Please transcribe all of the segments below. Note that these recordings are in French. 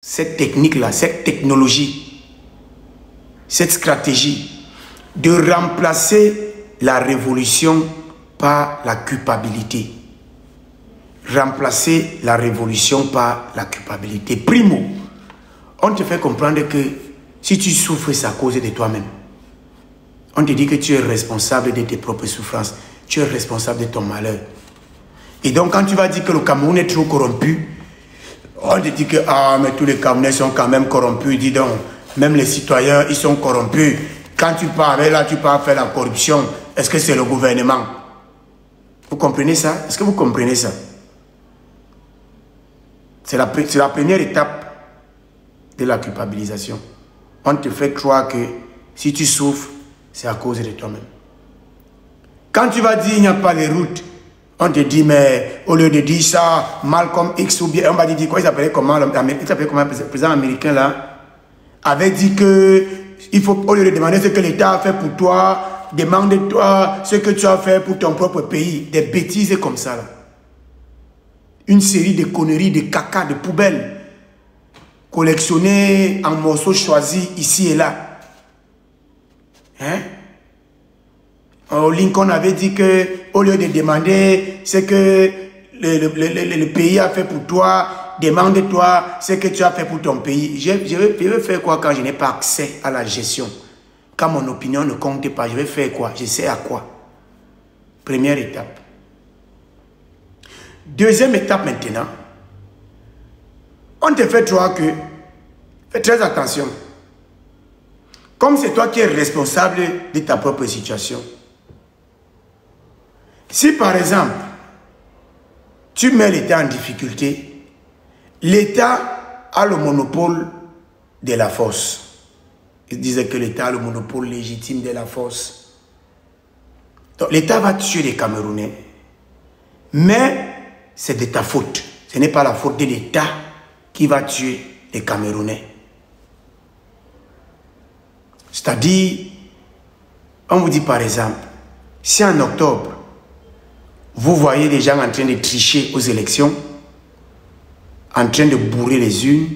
cette technique-là, cette technologie, cette stratégie de remplacer la révolution par la culpabilité. Remplacer la révolution par la culpabilité. Primo, on te fait comprendre que si tu souffres, c'est à cause de toi-même. On te dit que tu es responsable de tes propres souffrances. Tu es responsable de ton malheur. Et donc, quand tu vas dire que le Cameroun est trop corrompu, on te dit que ah, mais tous les Camerounais sont quand même corrompus. Dis donc, même les citoyens, ils sont corrompus. Quand tu pars là, tu pars faire la corruption. Est-ce que c'est le gouvernement? Vous comprenez ça? Est-ce que vous comprenez ça? C'est la première étape de la culpabilisation. On te fait croire que si tu souffres, c'est à cause de toi-même. Quand tu vas dire il n'y a pas les routes, on te dit, mais au lieu de dire ça, Malcolm X ou bien, on va dire quoi, il s'appelait comment, le président américain là, avait dit que il faut, au lieu de demander ce que l'État a fait pour toi, demande-toi ce que tu as fait pour ton propre pays. Des bêtises comme ça là. Une série de conneries, de caca, de poubelles, collectionnées en morceaux choisis ici et là. Hein? Lincoln avait dit que au lieu de demander ce que le pays a fait pour toi, demande-toi ce que tu as fait pour ton pays. Je vais faire quoi quand je n'ai pas accès à la gestion? Quand mon opinion ne compte pas, je vais faire quoi? Je sais à quoi? Première étape. Deuxième étape maintenant, on te fait croire que, fais très attention, comme c'est toi qui es responsable de ta propre situation. Si par exemple, tu mets l'État en difficulté, l'État a le monopole de la force. Il disait que l'État a le monopole légitime de la force. Donc l'État va tuer les Camerounais, mais c'est de ta faute. Ce n'est pas la faute de l'État qui va tuer les Camerounais. C'est-à-dire, on vous dit par exemple, si en octobre, vous voyez des gens en train de tricher aux élections, en train de bourrer les urnes,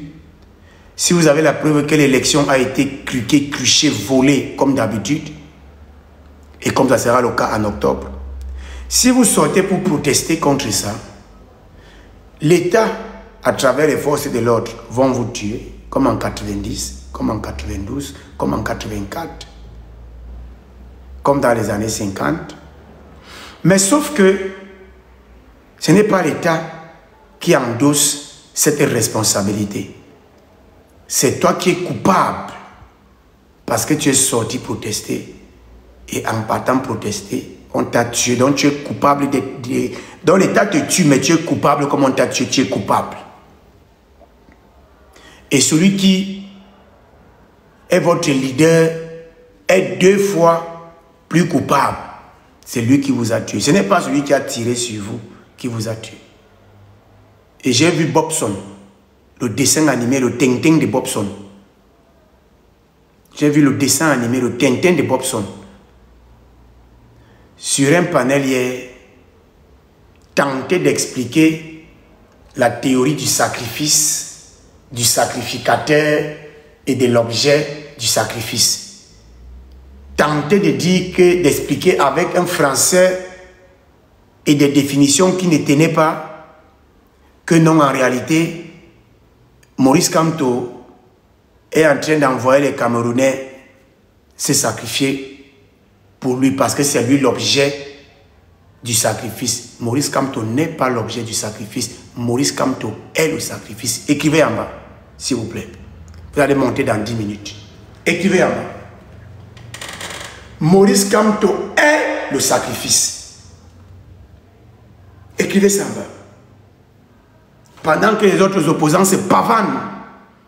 si vous avez la preuve que l'élection a été truquée, cruchée, volée comme d'habitude, et comme ça sera le cas en octobre, si vous sortez pour protester contre ça, l'État, à travers les forces de l'ordre, vont vous tuer, comme en 90, comme en 92, comme en 84, comme dans les années 50. Mais sauf que ce n'est pas l'État qui endosse cette responsabilité. C'est toi qui es coupable parce que tu es sorti protester et en partant protester, on t'a tué. Donc tu es coupable donc l'État te tue, mais tu es coupable comme on t'a tué, tu es coupable. Et celui qui est votre leader est 2 fois plus coupable. C'est lui qui vous a tué. Ce n'est pas celui qui a tiré sur vous qui vous a tué. Et j'ai vu Bobson, le dessin animé, le Tintin de Bobson. J'ai vu le dessin animé, le Tintin de Bobson. Sur un panel hier, tenter d'expliquer la théorie du sacrifice, du sacrificateur et de l'objet du sacrifice. Tenter de dire que, d'expliquer avec un français et des définitions qui ne tenaient pas, que non, en réalité, Maurice Kamto est en train d'envoyer les Camerounais se sacrifier pour lui parce que c'est lui l'objet du sacrifice. Maurice Kamto n'est pas l'objet du sacrifice. Maurice Kamto est le sacrifice. Écrivez en bas, s'il vous plaît. Vous allez monter dans 10 minutes. Écrivez en bas. Maurice Kamto est le sacrifice. Écrivez ça en bas. Pendant que les autres opposants se pavanent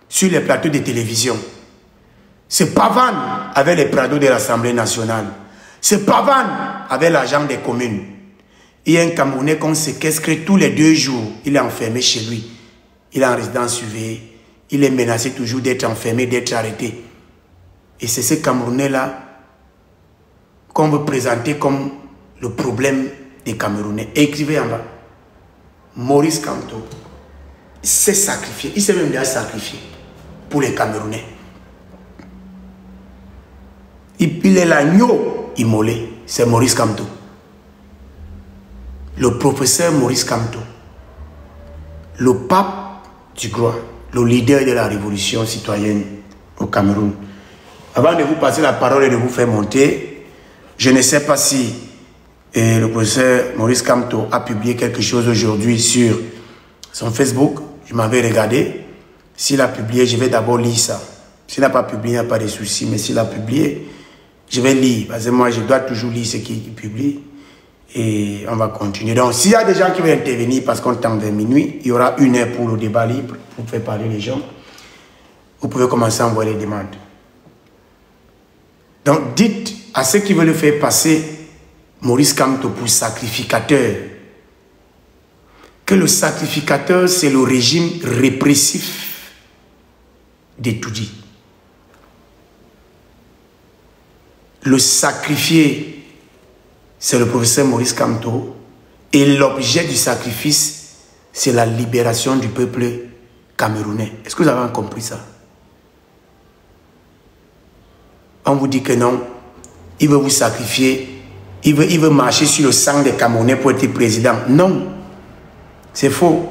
sur les plateaux de télévision, se pavanent avec les prados de l'Assemblée nationale, se pavanent avec l'argent des communes. Il y a un Camerounais qu'on séquestre tous les 2 jours. Il est enfermé chez lui. Il est en résidence surveillée. Il est menacé toujours d'être enfermé, d'être arrêté. Et c'est ce Camerounais-là qu'on veut présenter comme le problème des Camerounais. Écrivez en bas. Maurice Kamto s'est sacrifié. Il s'est même déjà sacrifié pour les Camerounais. Il est l'agneau immolé. C'est Maurice Kamto. Le professeur Maurice Kamto. Le pape du Groix. Le leader de la révolution citoyenne au Cameroun. Avant de vous passer la parole et de vous faire monter, je ne sais pas si le professeur Maurice Kamto a publié quelque chose aujourd'hui sur son Facebook. Je m'avais regardé. S'il a publié, je vais d'abord lire ça. S'il n'a pas publié, il n'y a pas de souci. Mais s'il a publié, je vais lire. Parce que moi, je dois toujours lire ce qu'il publie. Et on va continuer. Donc, s'il y a des gens qui veulent intervenir parce qu'on tend vers minuit, il y aura 1 heure pour le débat libre, pour faire parler les gens. Vous pouvez commencer à envoyer les demandes. Donc, dites à ceux qui veulent faire passer Maurice Kamto pour sacrificateur, que le sacrificateur, c'est le régime répressif des Toudi. Le sacrifié, c'est le professeur Maurice Kamto, et l'objet du sacrifice, c'est la libération du peuple camerounais. Est-ce que vous avez compris ça? On vous dit que non, il veut vous sacrifier, il veut marcher sur le sang des Camerounais pour être président. Non, c'est faux.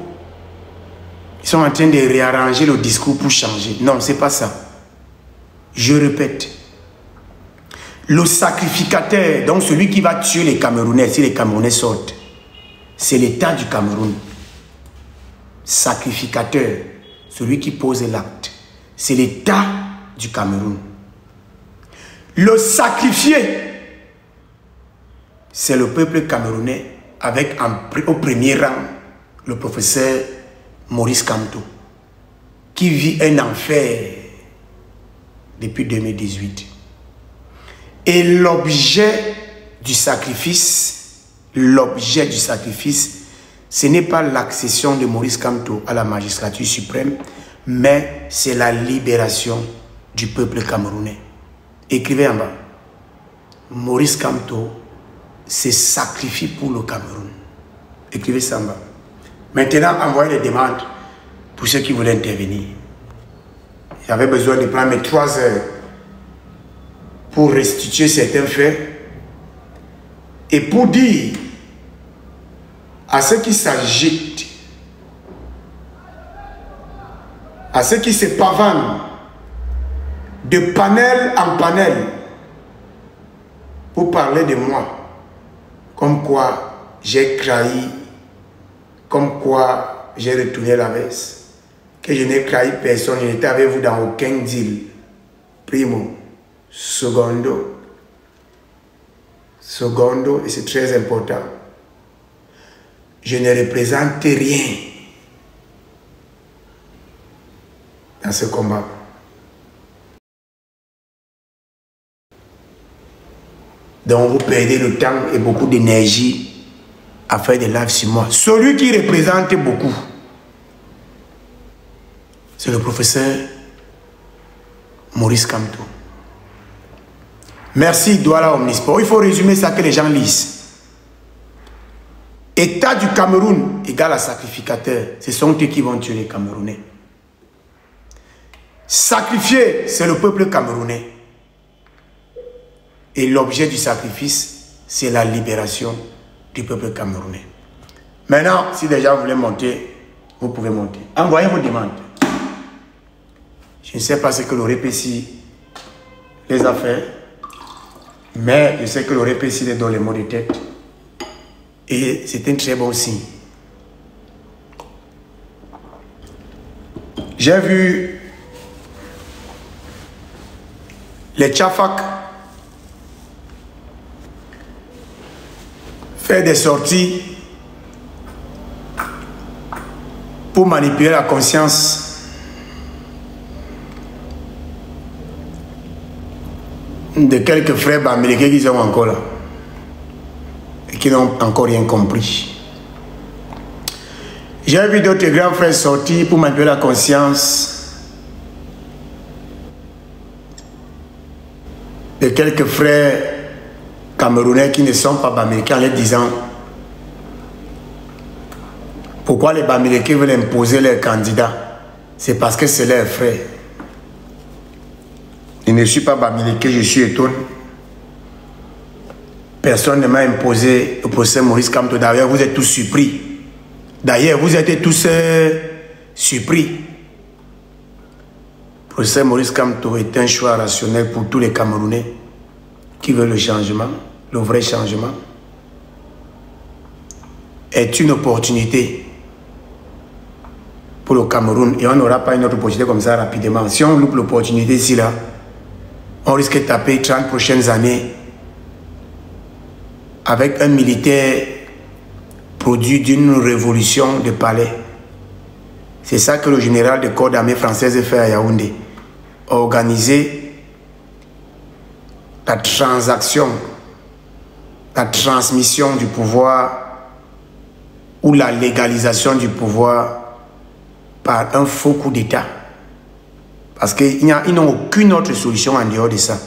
Ils sont en train de réarranger le discours pour changer. Non, c'est pas ça. Je répète. Le sacrificateur, donc celui qui va tuer les Camerounais si les Camerounais sortent, c'est l'État du Cameroun. Sacrificateur, celui qui pose l'acte, c'est l'État du Cameroun. Le sacrifié, c'est le peuple camerounais avec au premier rang le professeur Maurice Kamto, qui vit un enfer depuis 2018. Et l'objet du sacrifice, ce n'est pas l'accession de Maurice Kamto à la magistrature suprême, mais c'est la libération du peuple camerounais. Écrivez en bas. Maurice Kamto se sacrifie pour le Cameroun. Écrivez ça en bas. Maintenant, envoyez les demandes pour ceux qui voulaient intervenir. J'avais besoin de prendre mes 3 heures pour restituer certains faits et pour dire à ceux qui s'agitent, à ceux qui se pavanent de panel en panel pour parler de moi, comme quoi j'ai trahi, comme quoi j'ai retourné la veste, que je n'ai trahi personne, je n'étais avec vous dans aucun deal. Primo. Secondo, et c'est très important, je ne représente rien dans ce combat. Donc vous perdez le temps et beaucoup d'énergie à faire des lives sur moi. Celui qui représente beaucoup, c'est le professeur Maurice Kamto. Merci, Douala Omnisport. Il faut résumer ça que les gens lisent. État du Cameroun égale à sacrificateur. Ce sont eux qui vont tuer les Camerounais. Sacrifier, c'est le peuple camerounais. Et l'objet du sacrifice, c'est la libération du peuple camerounais. Maintenant, si les gens voulaient monter, vous pouvez monter. Envoyez vos demandes. Je ne sais pas ce que le RPC les a fait, mais je sais que le RPC les donne les mots de tête. Et c'est un très bon signe. J'ai vu les Tchafak faire des sorties pour manipuler la conscience de quelques frères américains qui sont encore là et qui n'ont encore rien compris. J'ai vu d'autres grands frères sortir pour manipuler la conscience de quelques frères camerounais qui ne sont pas américains en leur disant Pourquoi les Bamileke veulent imposer leurs candidats? C'est parce que c'est leurs frères. Je ne suis pas Bamileke, je suis étonné. Personne ne m'a imposé le procès Maurice Kamto. D'ailleurs, vous êtes tous surpris. D'ailleurs, vous êtes tous surpris. Le procès Maurice Kamto est un choix rationnel pour tous les Camerounais qui veulent le changement, le vrai changement. Est une opportunité pour le Cameroun et on n'aura pas une autre opportunité comme ça rapidement. Si on loupe l'opportunité ici, là, on risque de taper 30 prochaines années avec un militaire produit d'une révolution de palais. C'est ça que le général de corps d'armée française fait à Yaoundé. Organiser la transaction, la transmission du pouvoir ou la légalisation du pouvoir par un faux coup d'État. Parce qu'ils n'ont aucune autre solution en dehors de ça.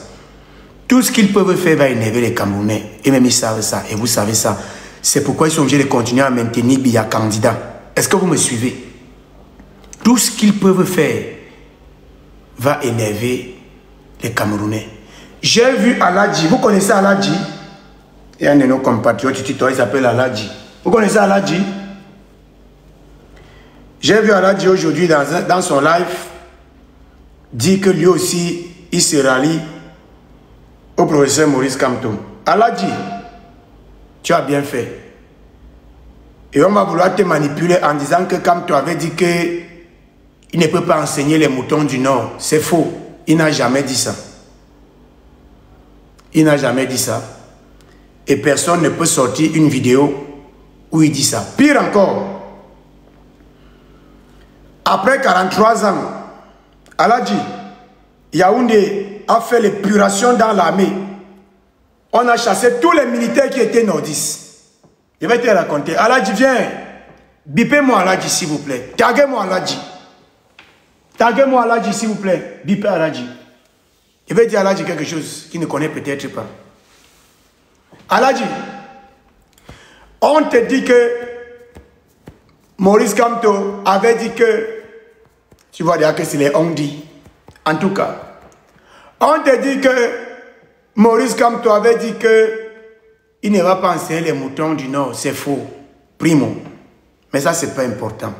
Tout ce qu'ils peuvent faire va énerver les Camerounais. Et même ils savent ça, et vous savez ça. C'est pourquoi ils sont obligés de continuer à maintenir Biya candidat. Est-ce que vous me suivez? Tout ce qu'ils peuvent faire va énerver les Camerounais. J'ai vu Aladji. Vous connaissez Aladji? Il y a un de nos compatriotes du tuteur, il s'appelle Aladji. Vous connaissez Aladji? J'ai vu Aladji aujourd'hui dans son live dire que lui aussi, il se rallie au professeur Maurice Kamto. Aladji, tu as bien fait. Et on va vouloir te manipuler en disant que Kamto avait dit que il ne peut pas enseigner les moutons du Nord. C'est faux. Il n'a jamais dit ça. Il n'a jamais dit ça. Et personne ne peut sortir une vidéo où il dit ça. Pire encore, après 43 ans, Aladji, Yaoundé a fait l'épuration dans l'armée. On a chassé tous les militaires qui étaient nordistes. Je vais te raconter. Aladji, viens. Bipez-moi Aladji, s'il vous plaît. Taguez-moi Aladji. Taguez-moi Aladji, s'il vous plaît. Bipez Aladji. Je vais dire à Aladji quelque chose qu'il ne connaît peut-être pas. Aladji, on te dit que Maurice Kamto avait dit que, tu vois déjà que c'est les on dit. En tout cas, on te dit que Maurice Kamto avait dit que il ne va pas enseigner les moutons du Nord. C'est faux. Primo. Mais ça, c'est pas important.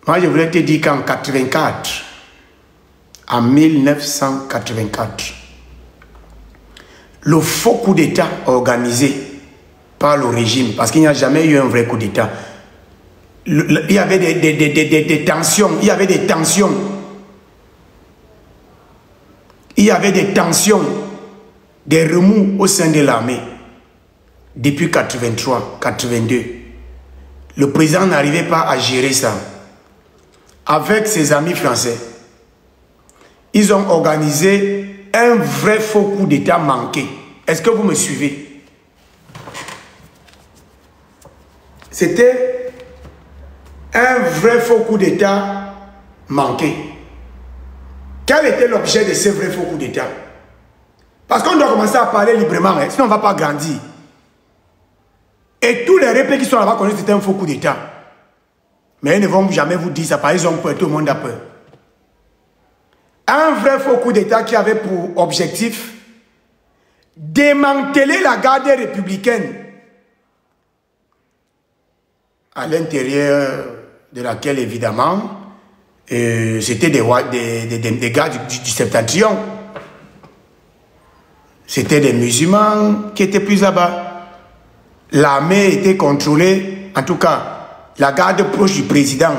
Moi, je voulais te dire qu'en 84, en 1984, le faux coup d'État organisé par le régime, parce qu'il n'y a jamais eu un vrai coup d'État, il y avait des tensions, il y avait des tensions. Il y avait des tensions, des remous au sein de l'armée. Depuis 83, 82. Le président n'arrivait pas à gérer ça. Avec ses amis français, ils ont organisé un vrai faux coup d'État manqué. Est-ce que vous me suivez? C'était un vrai faux coup d'État manqué. Quel était l'objet de ce vrai faux coup d'État? Parce qu'on doit commencer à parler librement, hein, sinon on ne va pas grandir. Et tous les répés qui sont là-bas connaissent que c'était un faux coup d'État. Mais ils ne vont jamais vous dire ça, parce qu'ils ont peur, tout le monde a peur. Un vrai faux coup d'État qui avait pour objectif démanteler la garde républicaine, à l'intérieur de laquelle, évidemment, c'était des gars du septentrion. C'était des musulmans qui étaient plus là-bas. L'armée était contrôlée, en tout cas, la garde proche du président.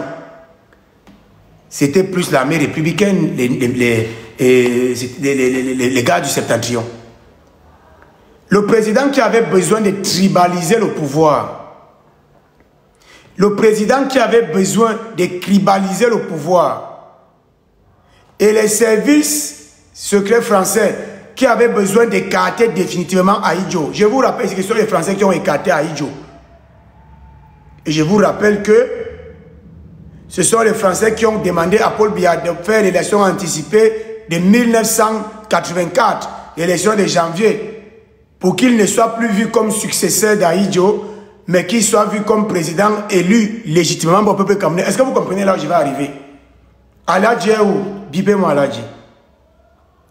C'était plus l'armée républicaine, les gars du septentrion. Le président qui avait besoin de tribaliser le pouvoir, le président qui avait besoin de tribaliser le pouvoir, et les services secrets français qui avaient besoin d'écarter définitivement Ahidjo. Je vous rappelle que ce sont les Français qui ont écarté Ahidjo. Et je vous rappelle que ce sont les Français qui ont demandé à Paul Biya de faire l'élection anticipée de 1984, l'élection de janvier, pour qu'il ne soit plus vu comme successeur d'Ahidjo, mais qu'il soit vu comme président élu légitimement pour le peuple camerounais. Est-ce que vous comprenez là où je vais arriver? Aladji est où? Bibé-moi Aladji,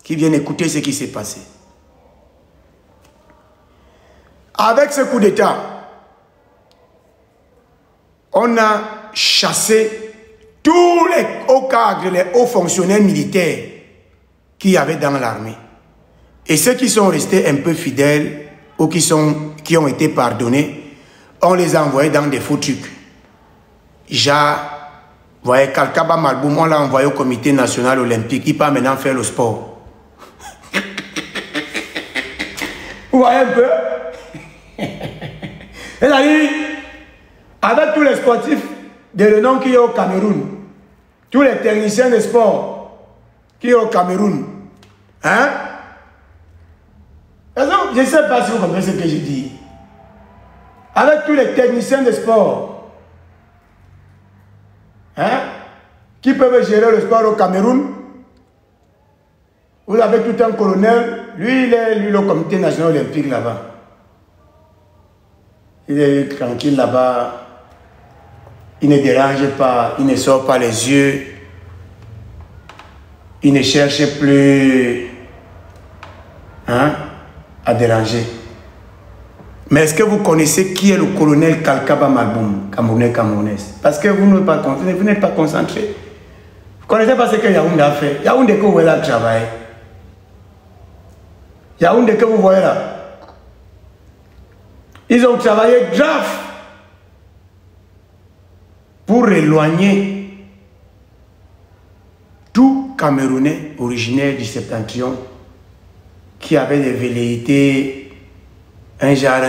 qui vient écouter ce qui s'est passé. Avec ce coup d'État, on a chassé tous les hauts cadres, les hauts fonctionnaires militaires qu'il y avait dans l'armée. Et ceux qui sont restés un peu fidèles ou qui ont été pardonnés, on les a envoyés dans des faux trucs. Vous voyez, Kalkaba Malboum, on l'a envoyé au comité national olympique. Il part maintenant faire le sport. Vous voyez un peu? C'est-à-dire, avec tous les sportifs de renom qui sont au Cameroun, tous les techniciens de sport qui sont au Cameroun, hein? Je ne sais pas si vous comprenez ce que je dis. Avec tous les techniciens de sport, hein, qui peuvent gérer le sport au Cameroun, vous avez tout un colonel, lui il est le comité national olympique là-bas. Il est tranquille là-bas, il ne dérange pas, il ne sort pas les yeux, il ne cherche plus, hein, à déranger. Mais est-ce que vous connaissez qui est le colonel Kalkaba Malboum, camerounaise? Parce que vous n'êtes pas concentré. Vous ne connaissez pas ce que Yaoundé a fait. Yaoundé que vous voyez là travailler. Yaoundé que vous voyez là. Ils ont travaillé grave pour éloigner tout Camerounais originaire du Septentrion qui avait des velléités un genre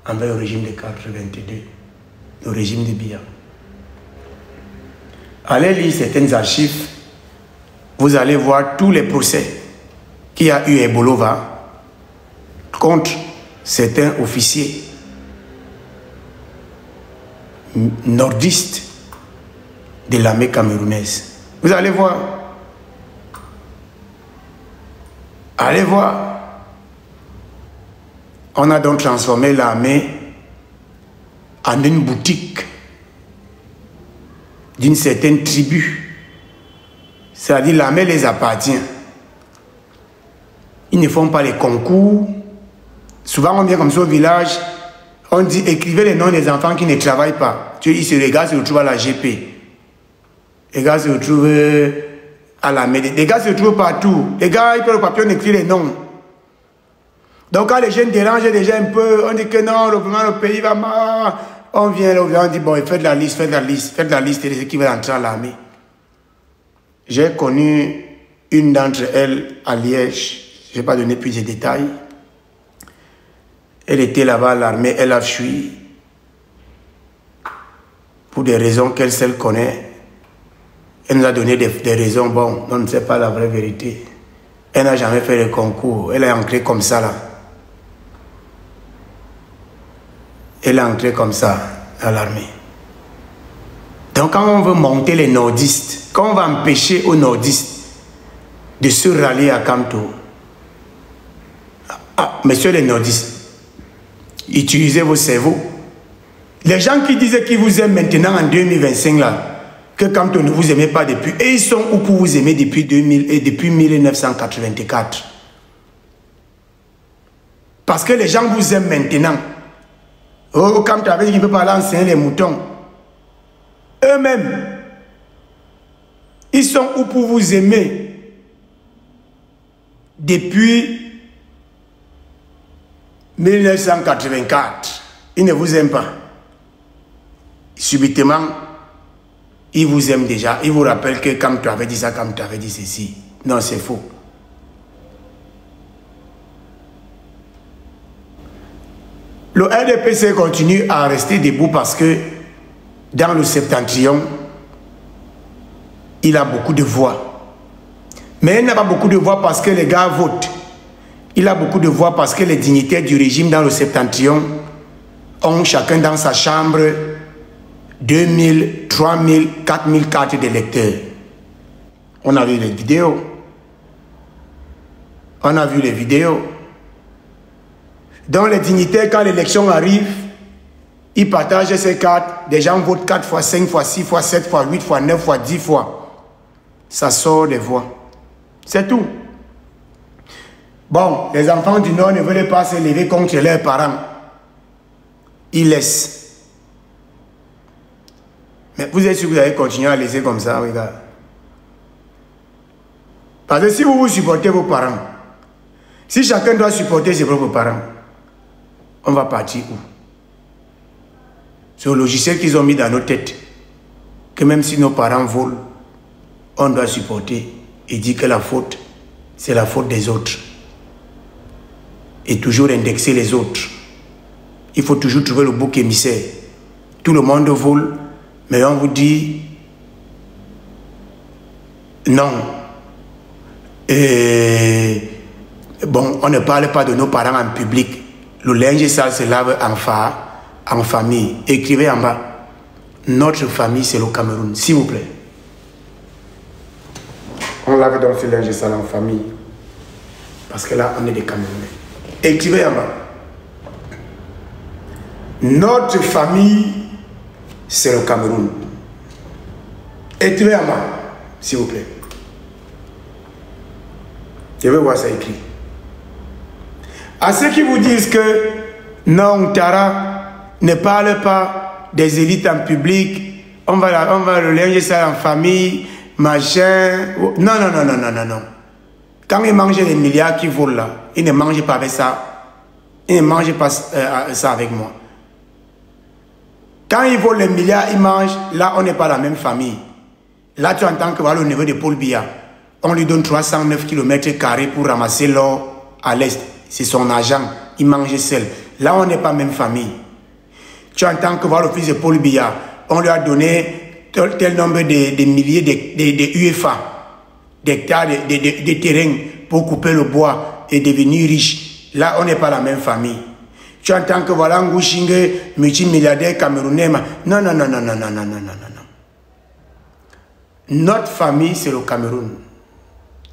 envers le régime de 82, le régime de Biya. Allez lire certaines archives, vous allez voir tous les procès qu'il y a eu à Bolova contre certains officiers nordistes de l'armée camerounaise. Vous allez voir. Allez voir. On a donc transformé l'armée en une boutique d'une certaine tribu. C'est-à-dire l'armée les appartient. Ils ne font pas les concours. Souvent on vient comme ça au village, on dit écrivez les noms des enfants qui ne travaillent pas. Tu dis, les gars se retrouvent à la GP. Les gars se retrouvent à la MED. Les gars se retrouvent partout. Les gars, ils peuvent le papier, on écrit les noms. Donc quand les jeunes dérangent déjà un peu, on dit que non, le pays va mal. On vient, on dit bon, faites la liste, faites la liste de ceux qui veulent entrer à l'armée. J'ai connu une d'entre elles à Liège, je ne vais pas donner plus de détails. Elle était là-bas à l'armée, elle a fui pour des raisons qu'elle seule connaît. Elle nous a donné des raisons, bon, on ne sait pas la vraie vérité. Elle n'a jamais fait le concours, elle est entrée comme ça là. Elle est entrée comme ça à l'armée. Donc quand on veut monter les nordistes, quand on va empêcher aux nordistes de se rallier à Kamto, messieurs les nordistes, utilisez vos cerveaux. Les gens qui disaient qu'ils vous aiment maintenant en 2025 là, que Kamto ne vous aimait pas depuis, et ils sont où pour vous aimer depuis 2000 et depuis 1984. Parce que les gens vous aiment maintenant. Oh, Kamto avait dit qu'il ne peut pas aller enseigner les moutons. Eux-mêmes, ils sont où pour vous aimer depuis 1984. Ils ne vous aiment pas. Subitement, ils vous aiment déjà. Ils vous rappellent que Kamto avait dit ça, Kamto avait dit ceci. Non, c'est faux. Le RDPC continue à rester debout parce que dans le Septentrion, il a beaucoup de voix. Mais il n'a pas beaucoup de voix parce que les gars votent. Il a beaucoup de voix parce que les dignitaires du régime dans le Septentrion ont chacun dans sa chambre 2000, 3000, 4000 cartes d'électeurs. On a vu les vidéos. On a vu les vidéos. Donc les dignitaires, quand l'élection arrive, ils partagent ces cartes. Des gens votent 4 fois, 5 fois, 6 fois, 7 fois, 8 fois, 9 fois, 10 fois. Ça sort des voix. C'est tout. Bon, les enfants du Nord ne veulent pas se lever contre leurs parents. Ils laissent. Mais vous êtes sûr que vous allez continuer à laisser comme ça, regarde. Parce que si vous supportez vos parents, si chacun doit supporter ses propres parents, on va partir où? C'est au logiciel qu'ils ont mis dans nos têtes que même si nos parents volent, on doit supporter et dire que la faute, c'est la faute des autres. Et toujours indexer les autres. Il faut toujours trouver le bouc émissaire. Tout le monde vole, mais on vous dit non. Et bon, on ne parle pas de nos parents en public. Le linge sale se lave en famille. Écrivez en bas. Notre famille, c'est le Cameroun. S'il vous plaît. On lave donc ce linge sale en famille. Parce que là, on est des Camerounais. Écrivez en bas. Notre famille, c'est le Cameroun. Écrivez en bas, s'il vous plaît. Je veux voir ça écrit. À ceux qui vous disent que non, Tara ne parle pas des élites en public, on va le linge ça en famille, machin. Non. Quand ils mangent les milliards qui volent là, ils ne mangent pas avec ça. Ils ne mangent pas ça avec moi. Quand ils volent les milliards, ils mangent. Là, on n'est pas la même famille. Là, tu entends que voilà au niveau de Paul Biya, on lui donne 309 km² pour ramasser l'or à l'est. C'est son argent. Il mange seul. Là, on n'est pas même famille. Tu entends que voilà le fils de Paul Biya, on lui a donné tel nombre de milliers de UFA, d'hectares de terrain pour couper le bois et devenir riche. Là, on n'est pas la même famille. Tu entends que voilà Ngouchingue, multimilliardaire camerounais. Non. Notre famille, c'est le Cameroun.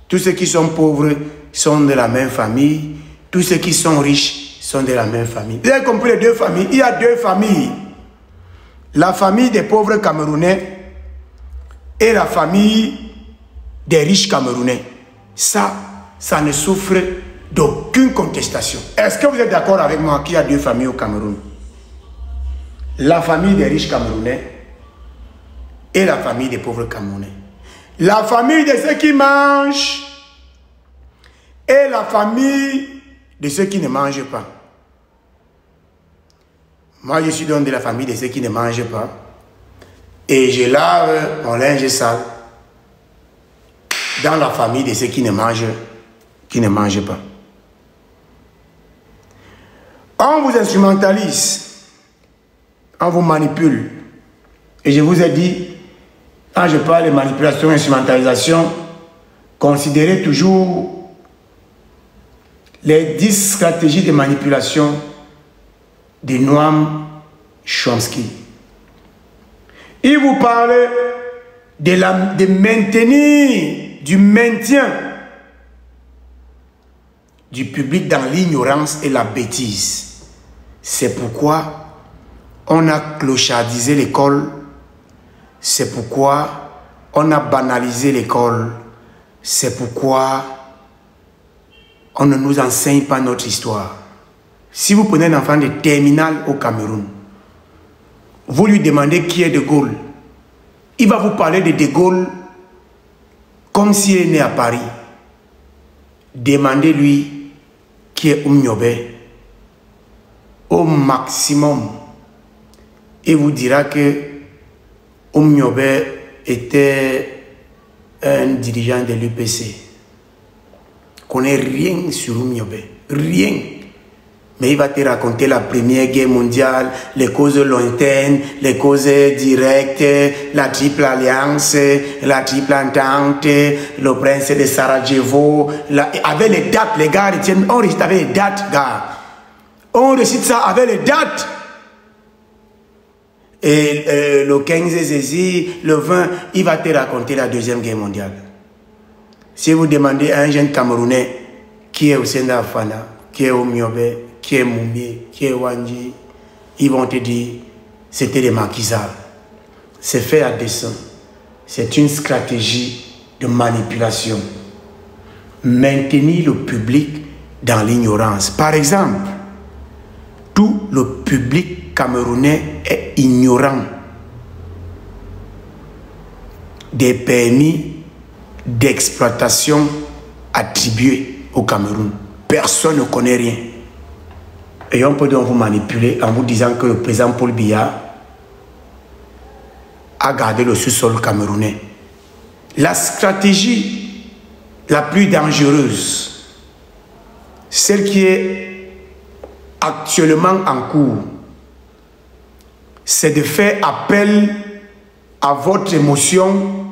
Tous ceux qui sont pauvres sont de la même famille. Tous ceux qui sont riches sont de la même famille. Vous avez compris les deux familles? Il y a deux familles. La famille des pauvres Camerounais et la famille des riches Camerounais. Ça ne souffre d'aucune contestation. Est-ce que vous êtes d'accord avec moi qu'il y a deux familles au Cameroun? La famille des riches Camerounais et la famille des pauvres Camerounais. La famille de ceux qui mangent et la famille de ceux qui ne mangent pas. Moi, je suis donc de la famille de ceux qui ne mangent pas. Et je lave mon linge sale dans la famille de ceux qui ne mangent pas. On vous instrumentalise, on vous manipule. Et je vous ai dit, quand je parle de manipulation et instrumentalisation, considérez toujours les 10 stratégies de manipulation de Noam Chomsky. Il vous parle de maintenir, du maintien du public dans l'ignorance et la bêtise. C'est pourquoi on a clochardisé l'école. C'est pourquoi on a banalisé l'école. C'est pourquoi on ne nous enseigne pas notre histoire. Si vous prenez un enfant de terminale au Cameroun, vous lui demandez qui est De Gaulle, il va vous parler de Gaulle comme s'il est né à Paris. Demandez-lui qui est Oumniobé. Au maximum, il vous dira que Oumniobé était un dirigeant de l'UPC. Il ne connaît rien sur Oumniobé. Rien. Mais il va te raconter la Première Guerre mondiale, les causes lointaines, les causes directes, la Triple Alliance, la Triple Entente, le prince de Sarajevo. Avec les dates, les gars, on récite avec les dates, gars. On récite ça avec les dates. Et le 15 Zézi, le 20, il va te raconter la Deuxième Guerre mondiale. Si vous demandez à un jeune Camerounais qui est Ousseini Afana, qui est Oumniobé, qui est Moumé, qui est Wandji, ils vont te dire c'était des maquisards. C'est fait à dessein. C'est une stratégie de manipulation. Maintenir le public dans l'ignorance. Par exemple, tout le public camerounais est ignorant des permis d'exploitation attribués au Cameroun. Personne ne connaît rien. Et on peut donc vous manipuler en vous disant que le président Paul Biya a gardé le sous-sol camerounais. La stratégie la plus dangereuse, celle qui est actuellement en cours, c'est de faire appel à votre émotion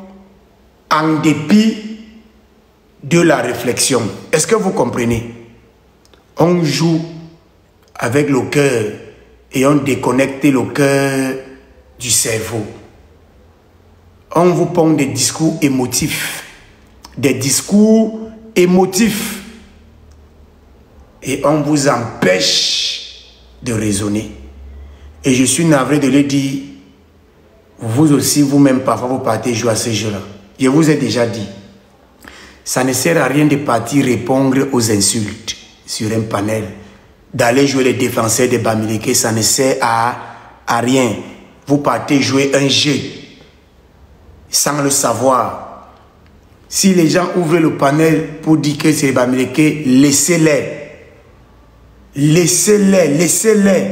en dépit de la réflexion. Est-ce que vous comprenez? On joue avec le cœur et on déconnecte le cœur du cerveau. On vous pond des discours émotifs. Des discours émotifs. Et on vous empêche de raisonner. Et je suis navré de le dire, vous aussi, vous-même, parfois, vous partez jouer à ce jeu-là. Je vous ai déjà dit, ça ne sert à rien de partir répondre aux insultes sur un panel, d'aller jouer les défenseurs de Bamileke, ça ne sert à rien. Vous partez jouer un jeu sans le savoir. Si les gens ouvrent le panel pour dire que c'est Bamileke, laissez-les. Laissez-les, laissez-les.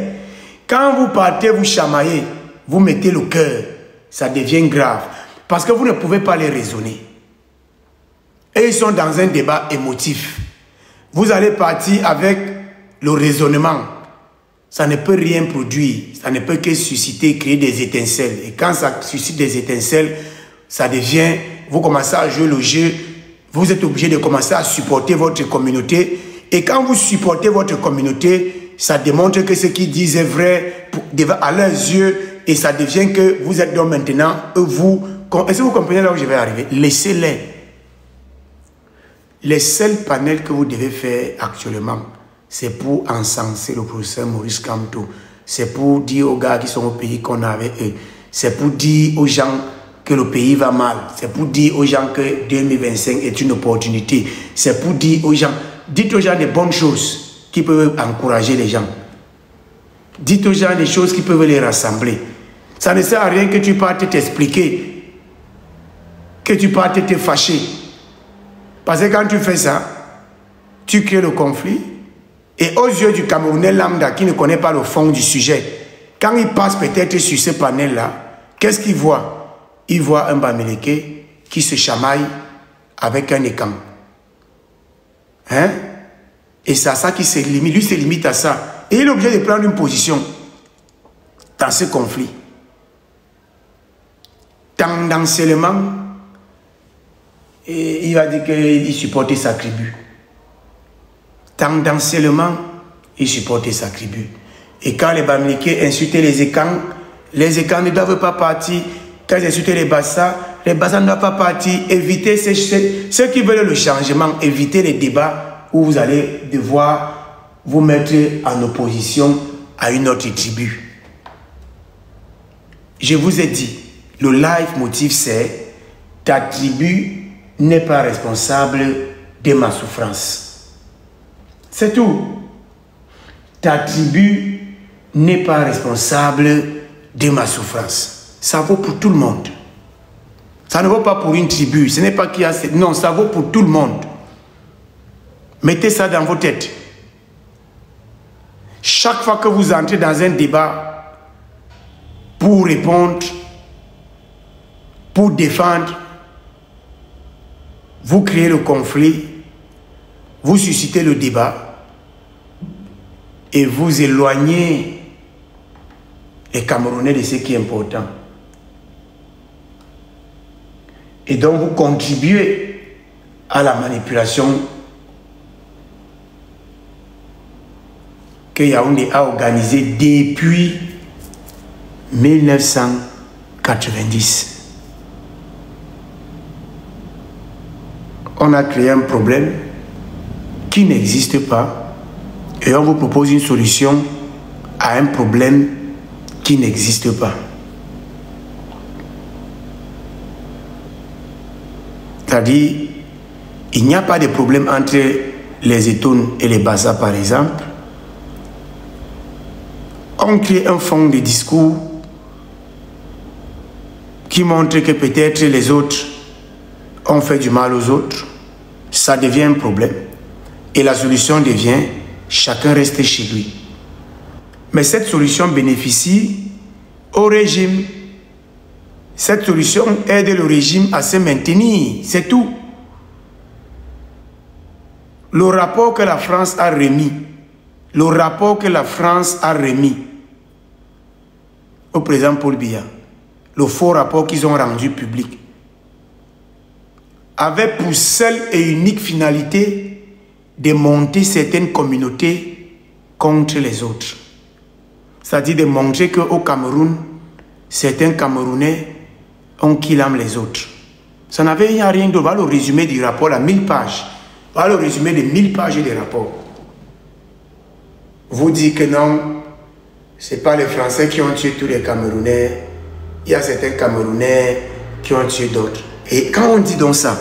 Quand vous partez, vous chamaillez, vous mettez le cœur, ça devient grave. Parce que vous ne pouvez pas les raisonner. Et ils sont dans un débat émotif. Vous allez partir avec le raisonnement. Ça ne peut rien produire. Ça ne peut que susciter, créer des étincelles. Et quand ça suscite des étincelles, ça devient, vous commencez à jouer le jeu, vous êtes obligé de commencer à supporter votre communauté. Et quand vous supportez votre communauté, ça démontre que ce qu'ils disent est vrai à leurs yeux. Et ça devient que vous êtes donc maintenant, vous... Est-ce que vous comprenez là où je vais arriver? Laissez-les. Les seuls panels que vous devez faire actuellement, c'est pour encenser le professeur Maurice Kamto. C'est pour dire aux gars qui sont au pays qu'on a avec eux. C'est pour dire aux gens que le pays va mal. C'est pour dire aux gens que 2025 est une opportunité. C'est pour dire aux gens... Dites aux gens des bonnes choses qui peuvent encourager les gens. Dites aux gens des choses qui peuvent les rassembler. Ça ne sert à rien que tu partes t'expliquer, que tu partes te fâcher. Parce que quand tu fais ça, tu crées le conflit. Et aux yeux du Camerounais lambda qui ne connaît pas le fond du sujet, quand il passe peut-être sur ce panel-là, qu'est-ce qu'il voit? Il voit un Bamileke qui se chamaille avec un écan. Hein? Et c'est à ça qu'il se limite. Lui se limite à ça. Et il est obligé de prendre une position dans ce conflit. Tendanciellement, il va dire qu'il supportait sa tribu. Tendanciellement, il supportait sa tribu. Et quand les Bamileke insultaient les écans ne doivent pas partir. Quand ils insultaient les Bassa ne doivent pas partir. Évitez ceux qui veulent le changement, évitez les débats où vous allez devoir vous mettre en opposition à une autre tribu. Je vous ai dit, le live motif c'est ta tribu n'est pas responsable de ma souffrance. C'est tout. Ta tribu n'est pas responsable de ma souffrance. Ça vaut pour tout le monde. Ça ne vaut pas pour une tribu. Ce n'est pas qu'il y a... Non, ça vaut pour tout le monde. Mettez ça dans vos têtes. Chaque fois que vous entrez dans un débat pour répondre, pour défendre, vous créez le conflit, vous suscitez le débat et vous éloignez les Camerounais de ce qui est important. Et donc vous contribuez à la manipulation que Yaoundé a organisée depuis 1990. On a créé un problème qui n'existe pas et on vous propose une solution à un problème qui n'existe pas. C'est-à-dire, il n'y a pas de problème entre les Etoun et les Bassa, par exemple. On crée un fond de discours qui montre que peut-être les autres ont fait du mal aux autres. Ça devient un problème. Et la solution devient, chacun reste chez lui. Mais cette solution bénéficie au régime. Cette solution aide le régime à se maintenir, c'est tout. Le rapport que la France a remis, au président Paul Biya, le faux rapport qu'ils ont rendu public, avait pour seule et unique finalité de monter certaines communautés contre les autres. C'est-à-dire de montrer qu'au Cameroun, certains Camerounais on killame les autres. Ça n'avait rien de... Voilà le résumé du rapport à 1000 pages. Voilà le résumé de 1000 pages du rapport. Vous dites que non, ce n'est pas les Français qui ont tué tous les Camerounais. Il y a certains Camerounais qui ont tué d'autres. Et quand on dit donc ça,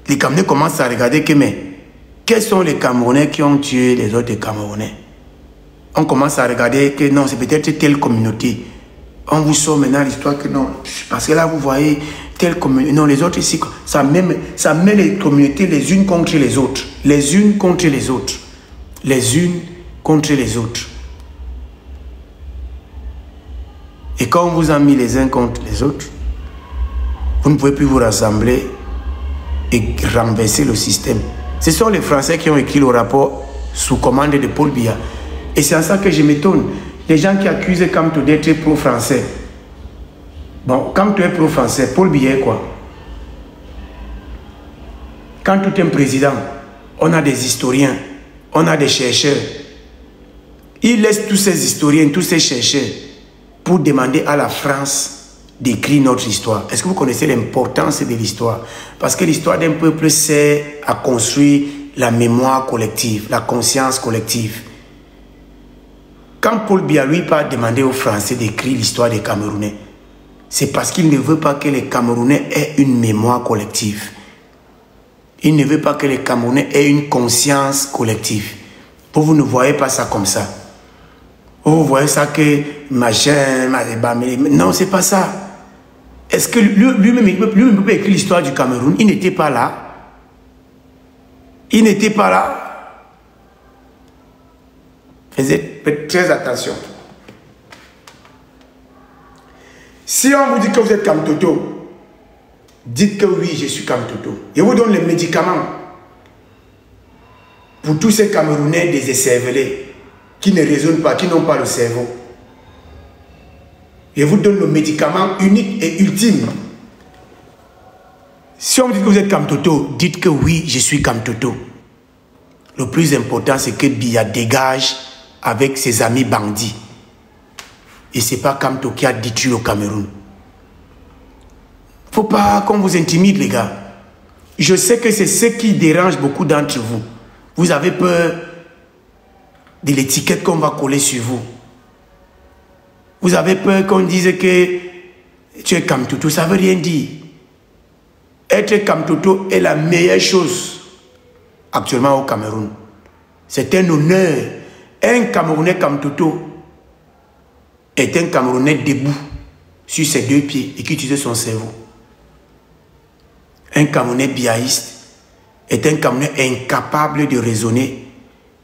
les Camerounais commencent à regarder que, mais, quels sont les Camerounais qui ont tué les autres Camerounais? On commence à regarder que non, c'est peut-être telle communauté. On vous sort maintenant l'histoire que non, parce que là vous voyez telle communauté, non les autres ici, ça met les communautés les unes contre les autres, les unes contre les autres, les unes contre les autres. Et quand on vous a mis les uns contre les autres, vous ne pouvez plus vous rassembler et renverser le système. Ce sont les Français qui ont écrit le rapport sous commande de Paul Biya. Et c'est en ça que je m'étonne. Les gens qui accusent Kamto d'être pro-français. Bon, Kamto est pro-français, Paul Biya est quoi? Quand tout un président, on a des historiens, on a des chercheurs. Il laisse tous ces historiens, tous ces chercheurs pour demander à la France d'écrire notre histoire. Est-ce que vous connaissez l'importance de l'histoire? Parce que l'histoire d'un peuple sert à construire la mémoire collective, la conscience collective. Quand Paul Biya, lui, pas demandé aux Français d'écrire l'histoire des Camerounais, c'est parce qu'il ne veut pas que les Camerounais aient une mémoire collective. Il ne veut pas que les Camerounais aient une conscience collective. Vous ne voyez pas ça comme ça. Vous voyez ça que machin, non, c'est pas ça. Est-ce que lui-même il peut écrire l'histoire du Cameroun? Il n'était pas là. Il n'était pas là. Faites très attention. Si on vous dit que vous êtes Kamtoto, dites que oui, je suis Kamtoto. Je vous donne les médicaments pour tous ces Camerounais désécervelés qui ne raisonnent pas, qui n'ont pas le cerveau. Je vous donne le médicament unique et ultime. Si on vous dit que vous êtes Kamtoto, dites que oui, je suis Kamtoto. Le plus important, c'est que Biya dégage avec ses amis bandits. Et ce n'est pas Kamto qui a détruit le Cameroun. Il ne faut pas qu'on vous intimide, les gars. Je sais que c'est ce qui dérange beaucoup d'entre vous. Vous avez peur de l'étiquette qu'on va coller sur vous. Vous avez peur qu'on dise que tu es Kamtoto. Ça ne veut rien dire. Être Kamtoto est la meilleure chose actuellement au Cameroun. C'est un honneur. Un Camerounais Kamtoto est un Camerounais debout sur ses deux pieds et qui utilise son cerveau. Un Camerounais biaïste est un Camerounais incapable de raisonner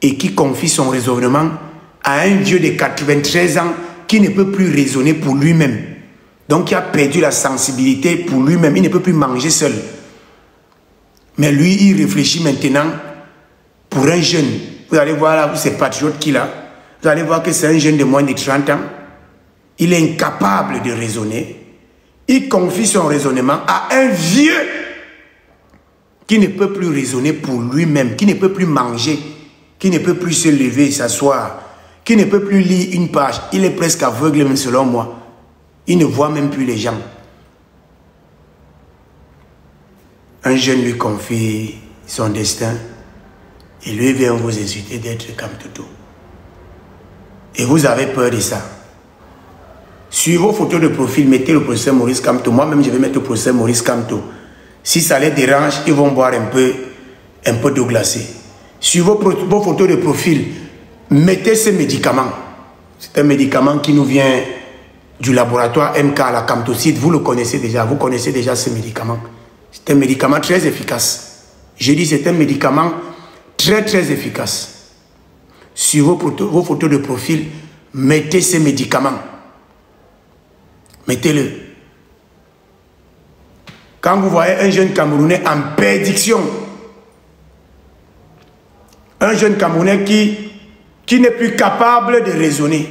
et qui confie son raisonnement à un vieux de 93 ans qui ne peut plus raisonner pour lui-même. Donc il a perdu la sensibilité pour lui-même. Il ne peut plus manger seul. Mais lui, il réfléchit maintenant pour un jeune. Vous allez voir là, ces patriotes qu'il a. Vous allez voir que c'est un jeune de moins de 30 ans. Il est incapable de raisonner. Il confie son raisonnement à un vieux qui ne peut plus raisonner pour lui-même, qui ne peut plus manger, qui ne peut plus se lever et s'asseoir, qui ne peut plus lire une page. Il est presque aveugle, même selon moi. Il ne voit même plus les gens. Un jeune lui confie son destin. Et lui vient vous insulter d'être Kamtoto. Et vous avez peur de ça. Sur vos photos de profil, mettez le professeur Maurice Kamto. Moi-même, je vais mettre le professeur Maurice Kamto. Si ça les dérange, ils vont boire un peu d'eau glacée. Sur vos photos de profil, mettez ce médicament. C'est un médicament qui nous vient du laboratoire MK à la Kamtocide. Vous le connaissez déjà. Vous connaissez déjà ce médicament. C'est un médicament très efficace. Je dis c'est un médicament très très efficace. Sur vos photos de profil, mettez ce médicament. Mettez-le. Quand vous voyez un jeune Camerounais en perdition, un jeune Camerounais qui n'est plus capable de raisonner,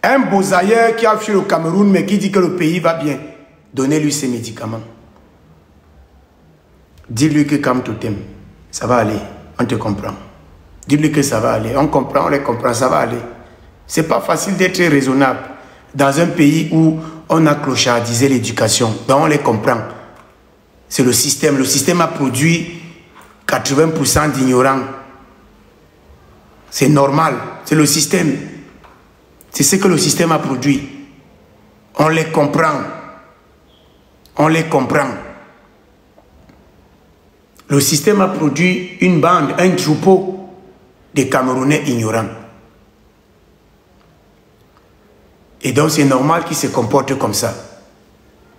un bosailleur qui a fui le Cameroun mais qui dit que le pays va bien, donnez-lui ces médicaments. Dis-lui que comme tout t'aime, ça va aller, on te comprend. Dis-lui que ça va aller, on comprend, on les comprend, ça va aller. C'est pas facile d'être raisonnable dans un pays où on a clochardisé l'éducation, donc on les comprend. C'est le système. Le système a produit 80% d'ignorants. C'est normal, c'est le système. C'est ce que le système a produit. On les comprend. On les comprend. Le système a produit une bande, un troupeau de Camerounais ignorants. Et donc c'est normal qu'ils se comportent comme ça.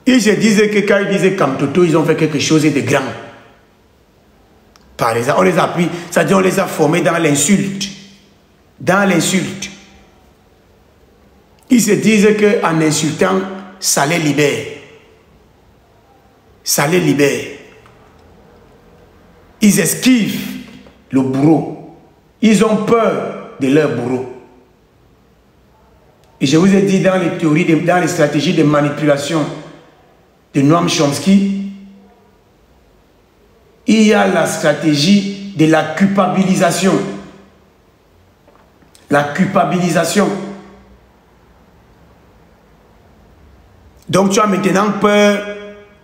Ils se disaient que quand ils disaient Kamtoto, ils ont fait quelque chose de grand. Par exemple, on les a pris, c'est-à-dire on les a formés dans l'insulte. Dans l'insulte. Ils se disaient qu'en insultant, ça les libère. Ça les libère. Ils esquivent le bourreau. Ils ont peur de leur bourreau. Et je vous ai dit dans les théories, dans les stratégies de manipulation de Noam Chomsky, il y a la stratégie de la culpabilisation. La culpabilisation. Donc tu as maintenant peur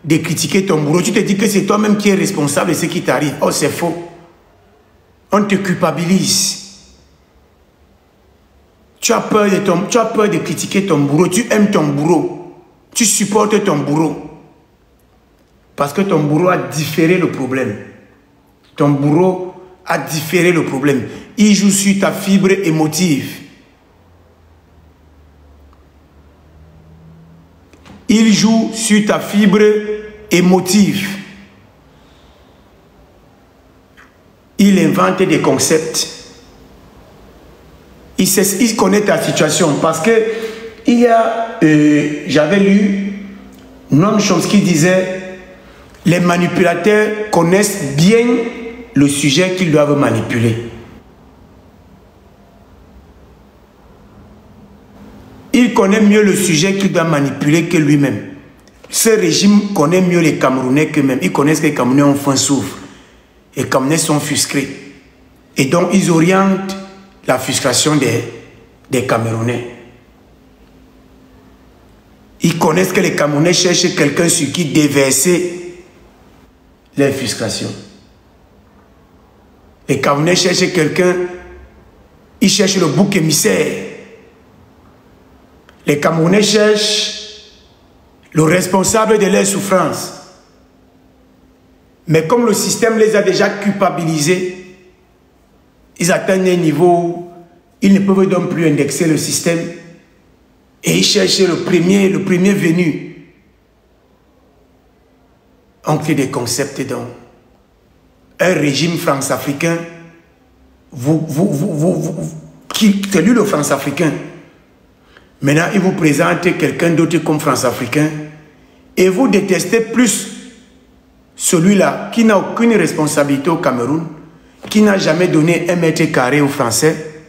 de critiquer ton bourreau. Tu te dis que c'est toi-même qui es responsable de ce qui t'arrive. Oh, c'est faux. On te culpabilise. Tu as peur de critiquer ton bourreau. Tu aimes ton bourreau. Tu supportes ton bourreau. Parce que ton bourreau a différé le problème. Ton bourreau a différé le problème. Il joue sur ta fibre émotive. Il joue sur ta fibre émotive. Il invente des concepts. Il connaît ta situation. Parce que j'avais lu, Noam Chomsky disait, les manipulateurs connaissent bien le sujet qu'ils doivent manipuler. Il connaît mieux le sujet qu'il doit manipuler que lui-même. Ce régime connaît mieux les Camerounais qu'eux-mêmes. Ils connaissent que les Camerounais ont faim, souffrent. Les Camerounais sont frustrés. Et donc, ils orientent la frustration des Camerounais. Ils connaissent que les Camerounais cherchent quelqu'un sur qui déverser leur frustration. Les Camerounais cherchent quelqu'un, ils cherchent le bouc émissaire. Les Camerounais cherchent le responsable de leurs souffrances. Mais comme le système les a déjà culpabilisés, ils atteignent un niveau où ils ne peuvent donc plus indexer le système et ils cherchent le premier venu. On crée des concepts donc. Un régime france-africain, c'est lui le France-africain. Maintenant, il vous présente quelqu'un d'autre comme France-africain et vous détestez plus celui-là qui n'a aucune responsabilité au Cameroun, qui n'a jamais donné 1 mètre carré aux Français,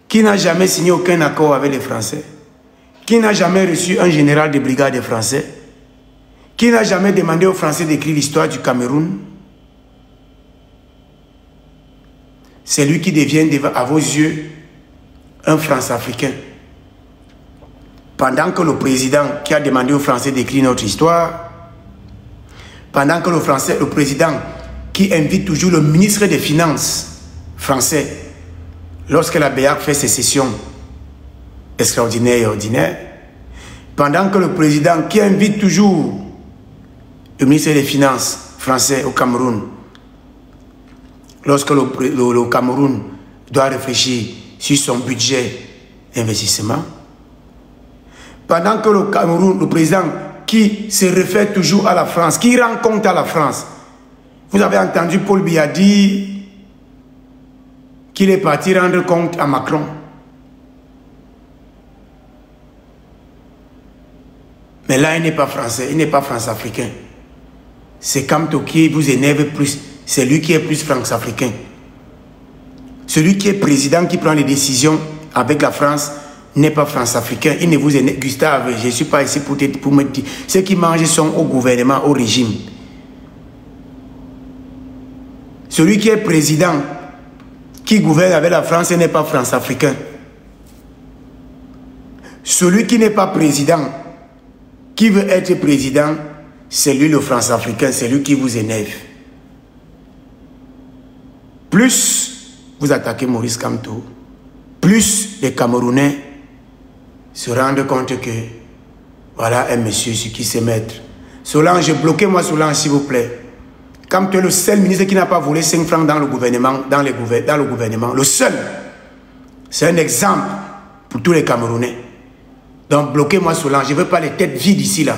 qui n'a jamais signé aucun accord avec les Français, qui n'a jamais reçu un général de brigade des Français, qui n'a jamais demandé aux Français d'écrire l'histoire du Cameroun. C'est lui qui devient à vos yeux un France-africain. Pendant que le président qui a demandé aux Français d'écrire notre histoire, pendant que le président qui invite toujours le ministre des Finances français lorsque la BEAC fait ses sessions extraordinaires et ordinaires, pendant que le président qui invite toujours le ministre des Finances français au Cameroun, lorsque le Cameroun doit réfléchir sur son budget d'investissement, pendant que le Cameroun, le président qui se réfère toujours à la France, qui rend compte à la France. Vous avez entendu Paul Biya dire qu'il est parti rendre compte à Macron. Mais là, il n'est pas français, il n'est pas france-africain. C'est Kamto qui vous énerve plus. C'est lui qui est plus france-africain. Celui qui est président, qui prend les décisions avec la France, n'est pas france-africain. Il ne vous énerve. Gustave, je ne suis pas ici pour me dire. Ceux qui mangent sont au gouvernement, au régime. Celui qui est président, qui gouverne avec la France, n'est pas france-africain. Celui qui n'est pas président, qui veut être président, c'est lui le france-africain, c'est lui qui vous énerve. Plus vous attaquez Maurice Kamto, plus les Camerounais se rendent compte que voilà un monsieur sur qui se mettre. Solange, bloquez-moi Solange s'il vous plaît. Kamto est le seul ministre qui n'a pas volé 5 francs dans le gouvernement, dans le gouvernement. Le seul. C'est un exemple pour tous les Camerounais. Donc bloquez-moi Solange. Je ne veux pas les têtes vides ici là.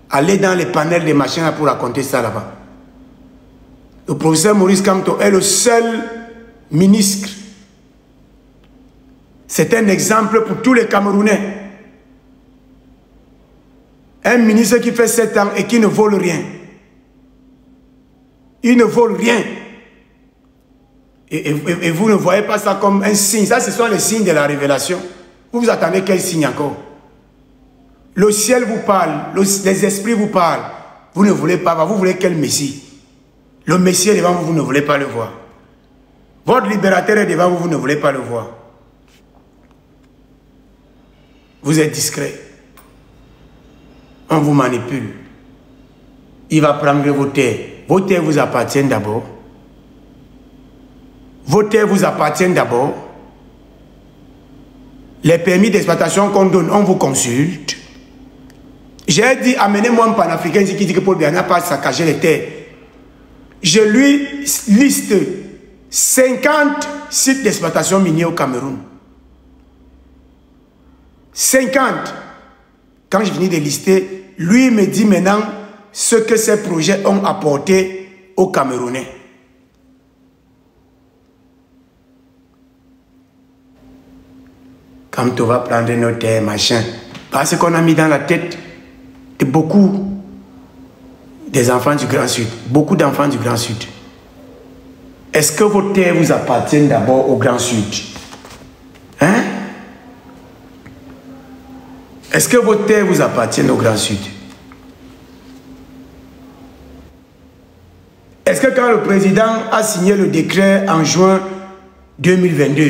Allez dans les panels des machins là pour raconter ça là-bas. Le professeur Maurice Kamto est le seul ministre. C'est un exemple pour tous les Camerounais. Un ministre qui fait 7 ans et qui ne vole rien. Il ne vole rien. Et vous ne voyez pas ça comme un signe. Ça, ce sont les signes de la révélation. Vous attendez quel signe encore? Le ciel vous parle, les esprits vous parlent. Vous ne voulez pas voir. Vous voulez quel Messie? Le Messie est devant vous, vous ne voulez pas le voir. Votre libérateur est devant vous, vous ne voulez pas le voir. Vous êtes discret. On vous manipule. Il va prendre vos terres. Vos terres vous appartiennent d'abord. Vos terres vous appartiennent d'abord. Les permis d'exploitation qu'on donne, on vous consulte. J'ai dit, amenez-moi un panafricain qui dit que Paul Biya n'a pas saccagé les terres. Je lui liste 50 sites d'exploitation minière au Cameroun. 50. Quand je finis de lister, lui me dit maintenant ce que ces projets ont apporté aux Camerounais. Quand on va prendre nos terres, machin, parce qu'on a mis dans la tête de beaucoup des enfants du Grand Sud, beaucoup d'enfants du Grand Sud. Est-ce que vos terres vous appartiennent d'abord au Grand Sud? Hein? Est-ce que vos terres vous appartiennent au Grand Sud? Est-ce que quand le président a signé le décret en juin 2022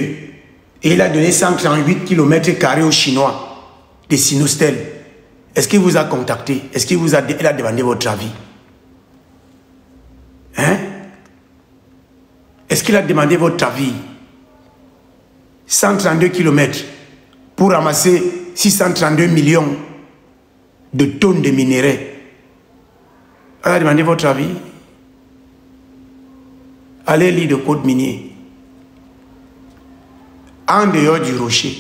et il a donné 138 km² aux Chinois de Sinostel, est-ce qu'il vous a contacté? Est-ce qu'il vous a demandé votre avis? Hein? Est-ce qu'il a demandé votre avis? 132 km pour ramasser 632 millions de tonnes de minerais. Il a demandé votre avis? Allez lire le code minier. En dehors du rocher.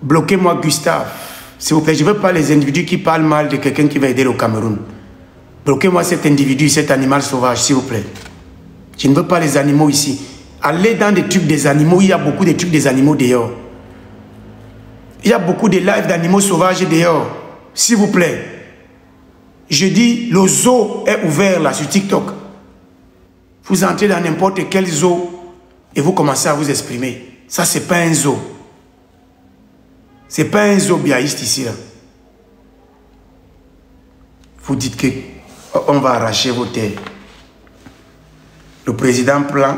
Bloquez-moi Gustave. S'il vous plaît, je ne veux pas les individus qui parlent mal de quelqu'un qui va aider le Cameroun. Bloquez-moi cet individu, cet animal sauvage, s'il vous plaît. Je ne veux pas les animaux ici. Allez dans des trucs des animaux, il y a beaucoup de trucs des animaux dehors. Il y a beaucoup de lives d'animaux sauvages dehors. S'il vous plaît. Je dis, le zoo est ouvert là sur TikTok. Vous entrez dans n'importe quel zoo et vous commencez à vous exprimer. Ça, c'est pas un zoo. C'est pas un zoo biaïste ici là. Vous dites que on va arracher vos terres. Le président prend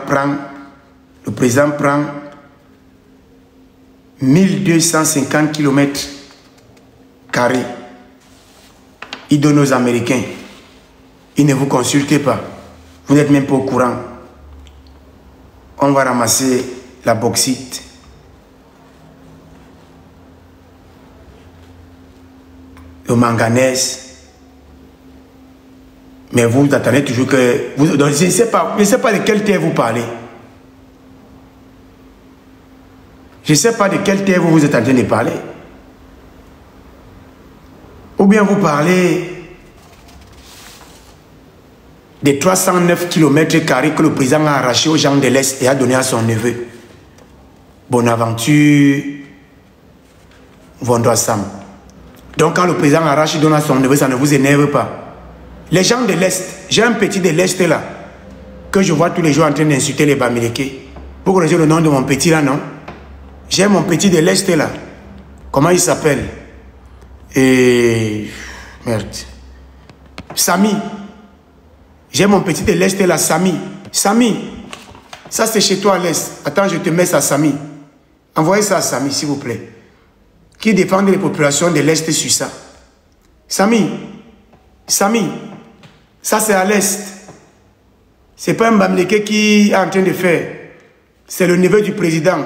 1250 km². Il donne aux Américains. Ils ne vous consultent pas. Vous n'êtes même pas au courant. On va ramasser la bauxite. Le manganèse. Mais vous attendez toujours que... donc je ne sais pas de quelle terre vous parlez. Je ne sais pas de quelle terre vous êtes en train de parler. Ou bien vous parlez des 309 km² que le président a arraché aux gens de l'Est et a donné à son neveu. Bonaventure Vondoassam. Donc quand le président arrache, il donne à son neveu, ça ne vous énerve pas. Les gens de l'Est, j'ai un petit de l'Est là, que je vois tous les jours en train d'insulter les Bamileke. Vous connaissez le nom de mon petit là, non? J'ai mon petit de l'Est là. Comment il s'appelle? Merde. Samy. J'ai mon petit de l'Est là, Samy. Samy, ça c'est chez toi à l'Est. Attends, je te mets ça, Samy. Envoyez ça à Samy, s'il vous plaît. Qui défend les populations de l'Est sur ça. Samy, ça c'est à l'Est. C'est pas un Bamileke qui est en train de faire. C'est le neveu du président.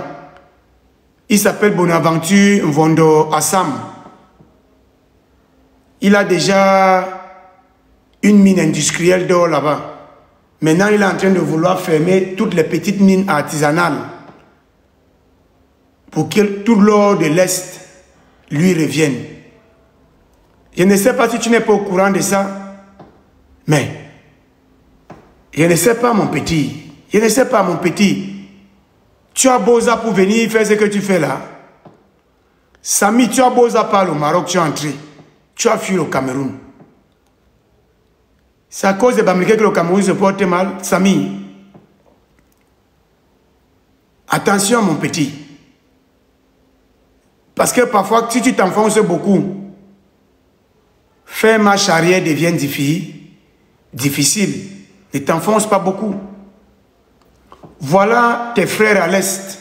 Il s'appelle Bonaventure Vondoassam. Il a déjà une mine industrielle d'or là-bas. Maintenant, il est en train de vouloir fermer toutes les petites mines artisanales pour que tout l'or de l'Est lui revienne. Je ne sais pas si tu n'es pas au courant de ça, mais je ne sais pas, mon petit. Je ne sais pas, mon petit. Tu as beau ça pour venir faire ce que tu fais là. Samy, tu as beau ça par le Maroc, tu es entré. Tu as fui au Cameroun. C'est à cause de Bamileke que le Cameroun se porte mal, Samy. Attention, mon petit. Parce que parfois, si tu t'enfonces beaucoup, faire marche arrière devient difficile. Ne t'enfonce pas beaucoup. Voilà tes frères à l'Est.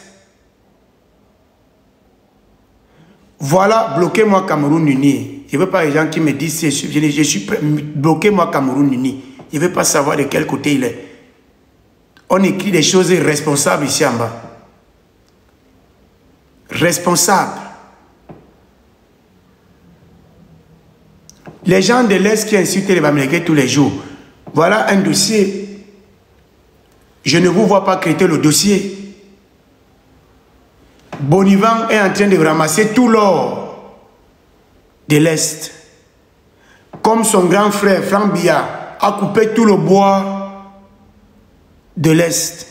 Voilà, bloquez-moi Cameroun uni. Je ne veux pas les gens qui me disent, je suis prêt, bloquez-moi Cameroun uni. Je ne veux pas savoir de quel côté il est. On écrit des choses responsables ici en bas. Responsables. Les gens de l'Est qui insultent les Bamileke tous les jours. Voilà un dossier. Je ne vous vois pas créer le dossier. Bonivan est en train de ramasser tout l'or de l'Est. Comme son grand frère, Franck Biya, a coupé tout le bois de l'Est.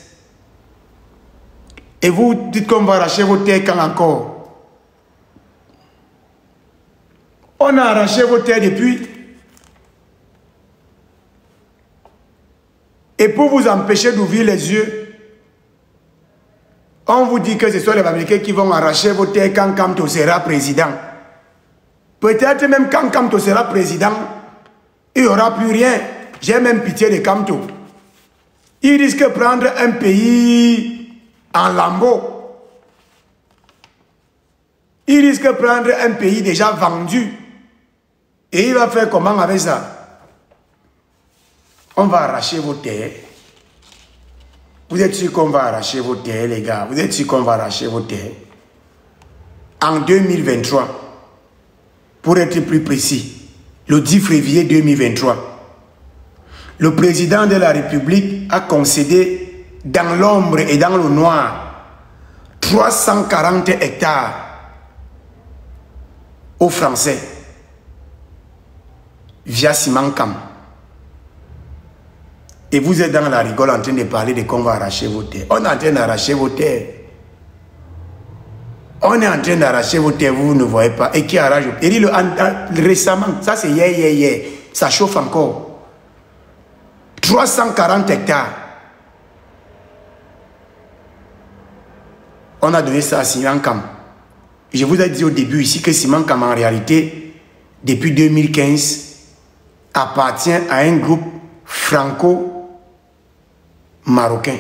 Et vous dites qu'on va arracher vos terres quand encore? On a arraché vos terres depuis. Et pour vous empêcher d'ouvrir les yeux, on vous dit que ce sont les Bamileke qui vont arracher vos terres quand Kamto sera président. Peut-être même quand Kamto sera président, il n'y aura plus rien. J'ai même pitié de Kamto. Il risque de prendre un pays en lambeaux. Il risque de prendre un pays déjà vendu. Et il va faire comment avec ça? On va arracher vos terres. Vous êtes sûr qu'on va arracher vos terres, les gars? Vous êtes sûr qu'on va arracher vos terres? En 2023, pour être plus précis, le 10 février 2023, le président de la République a concédé dans l'ombre et dans le noir 340 hectares aux Français via Simancam. Et vous êtes dans la rigole en train de parler de qu'on va arracher vos terres. On est en train d'arracher vos terres. On est en train d'arracher vos terres, vous ne voyez pas. Et qui arrache? Et dit récemment, ça c'est hier. Ça chauffe encore. 340 hectares. On a donné ça à Simancam. Je vous ai dit au début ici que Simancam en réalité, depuis 2015, appartient à un groupe franco-marocain.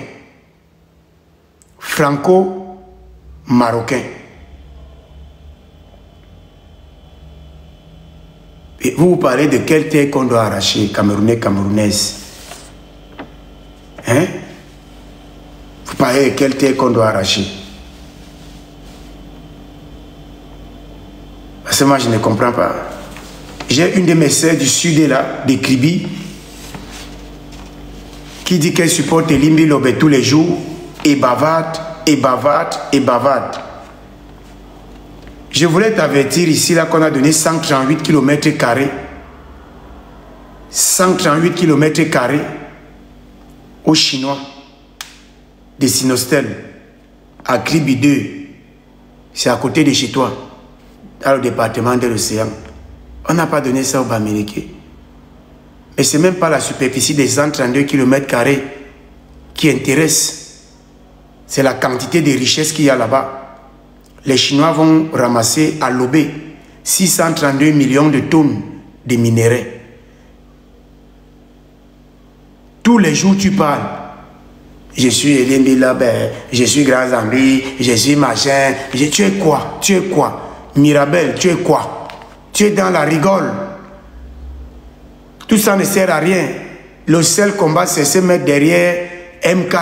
Franco-marocain. Et vous parlez de quelle terre qu'on doit arracher, Camerounais, Camerounaises. Hein? Vous parlez de quelle terre qu'on doit arracher. Parce que moi, je ne comprends pas. J'ai une de mes sœurs du sud, là, de Kribi, qui dit qu'elle supporte Limbi Lobé tous les jours, et bavarde, et bavarde, et bavarde. Je voulais t'avertir ici, là, qu'on a donné 138 km². 138 km² aux Chinois de Sinostel, à Kribi 2. C'est à côté de chez toi, dans le département de l'océan. On n'a pas donné ça aux Bamileke. Mais ce n'est même pas la superficie des 132 km² qui intéresse. C'est la quantité de richesses qu'il y a là-bas. Les Chinois vont ramasser à Lobé 632 millions de tonnes de minéraux. Tous les jours tu parles. Je suis Elimbi Labé, je suis Grand Zambi, je suis machin. Tu es quoi? Tu es quoi? Mirabel, tu es quoi? Tu es dans la rigole. Tout ça ne sert à rien. Le seul combat, c'est se mettre derrière MK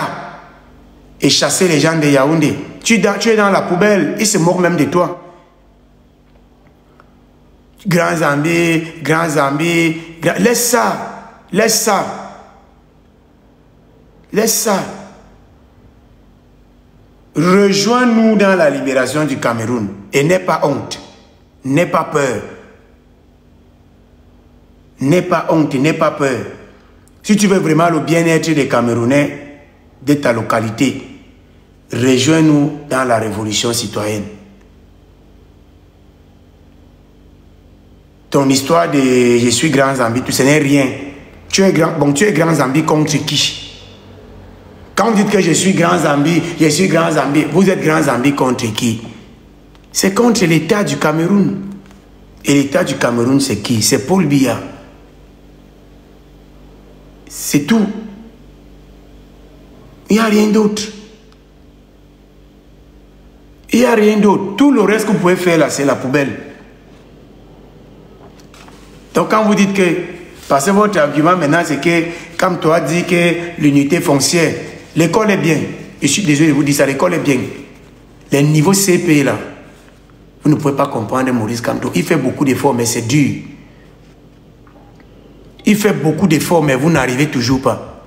et chasser les gens de Yaoundé. Tu es dans la poubelle. Ils se moquent même de toi. Grand Zambi, Grand Zambi. Laisse ça. Laisse ça. Laisse ça. Rejoins-nous dans la libération du Cameroun. Et n'aie pas honte. N'aie pas peur. N'aie pas honte, n'aie pas peur. Si tu veux vraiment le bien-être des Camerounais, de ta localité, rejoins-nous dans la révolution citoyenne. Ton histoire de je suis Grand Zambi, ce n'est rien. Tu es Grand Zambi contre qui? Quand vous dites que je suis Grand Zambi, vous êtes Grand Zambi contre qui? C'est contre l'État du Cameroun. Et l'État du Cameroun, c'est qui? C'est Paul Biya. C'est tout. Il n'y a rien d'autre. Il n'y a rien d'autre. Tout le reste que vous pouvez faire là, c'est la poubelle. Donc quand vous dites que, parce que votre argument maintenant, c'est que, comme toi dit que l'unité foncière, l'école est bien. Je suis désolé de vous dire ça, l'école est bien. Les niveaux CP là, vous ne pouvez pas comprendre Maurice Kamto. Il fait beaucoup d'efforts, mais c'est dur. Il fait beaucoup d'efforts, mais vous n'arrivez toujours pas.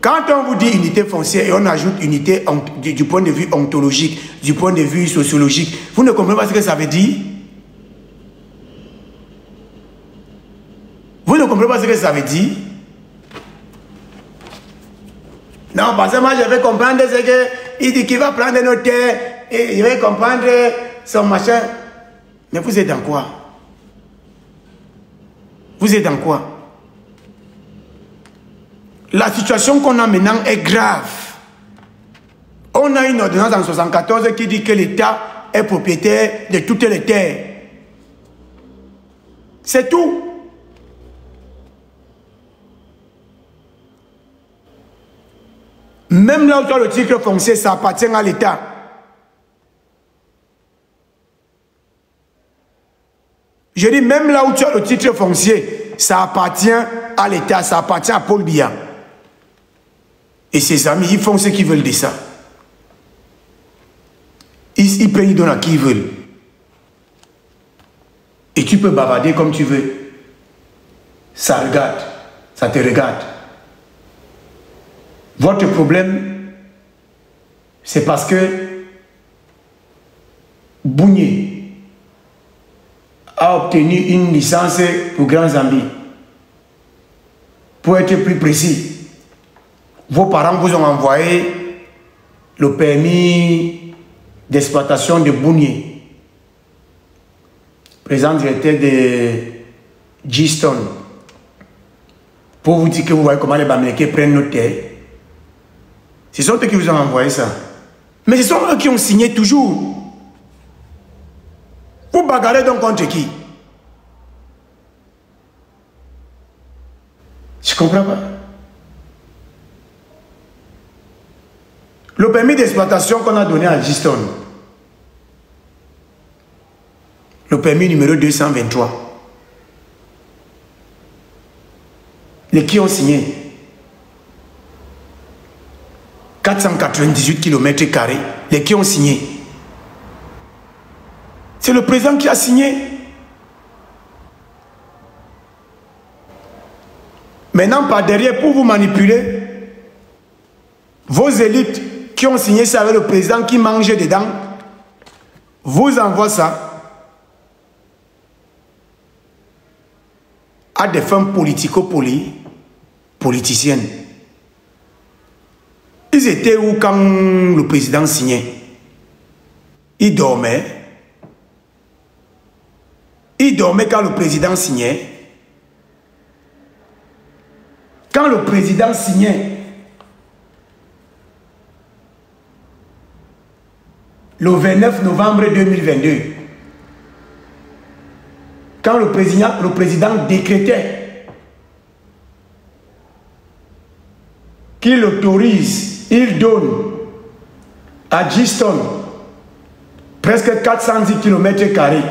Quand on vous dit unité foncière et on ajoute unité du point de vue ontologique, du point de vue sociologique, vous ne comprenez pas ce que ça veut dire? Vous ne comprenez pas ce que ça veut dire? Non, parce que moi je vais comprendre ce que il dit qu'il va prendre nos terres et il va comprendre son machin. Mais vous êtes dans quoi? Vous êtes dans quoi? La situation qu'on a maintenant est grave. On a une ordonnance en 1974 qui dit que l'État est propriétaire de toutes les terres. C'est tout. Même là où tu as le titre foncier, ça appartient à l'État. Je dis, même là où tu as le titre foncier, ça appartient à l'État, ça appartient à Paul Biya. Et ses amis, ils font ce qu'ils veulent de ça. Ils prennent, ils donnent à qui ils veulent. Et tu peux bavarder comme tu veux. Ça regarde, ça te regarde. Votre problème, c'est parce que Bougné a obtenu une licence pour Grand Zambi. Pour être plus précis, vos parents vous ont envoyé le permis d'exploitation de Bougné, président directeur de G-Stone, pour vous dire que vous voyez comment les Bamileke prennent nos terres. Ce sont eux qui vous ont envoyé ça. Mais ce sont eux qui ont signé toujours. Vous bagarrez donc contre qui? Je ne comprends pas. Le permis d'exploitation qu'on a donné à G-Stone, le permis numéro 223, Les qui ont signé 498 km², les qui ont signé. C'est le président qui a signé. Maintenant, par derrière, pour vous manipuler, vos élites qui ont signé ça avec le président qui mange dedans, vous envoient ça à des femmes politiciennes. Ils étaient où quand le président signait? Ils dormaient. Ils dormaient quand le président signait. Quand le président signait, le 29 novembre 2022, quand le président décrétait qu'il autorise, il donne à Giston presque 410 km²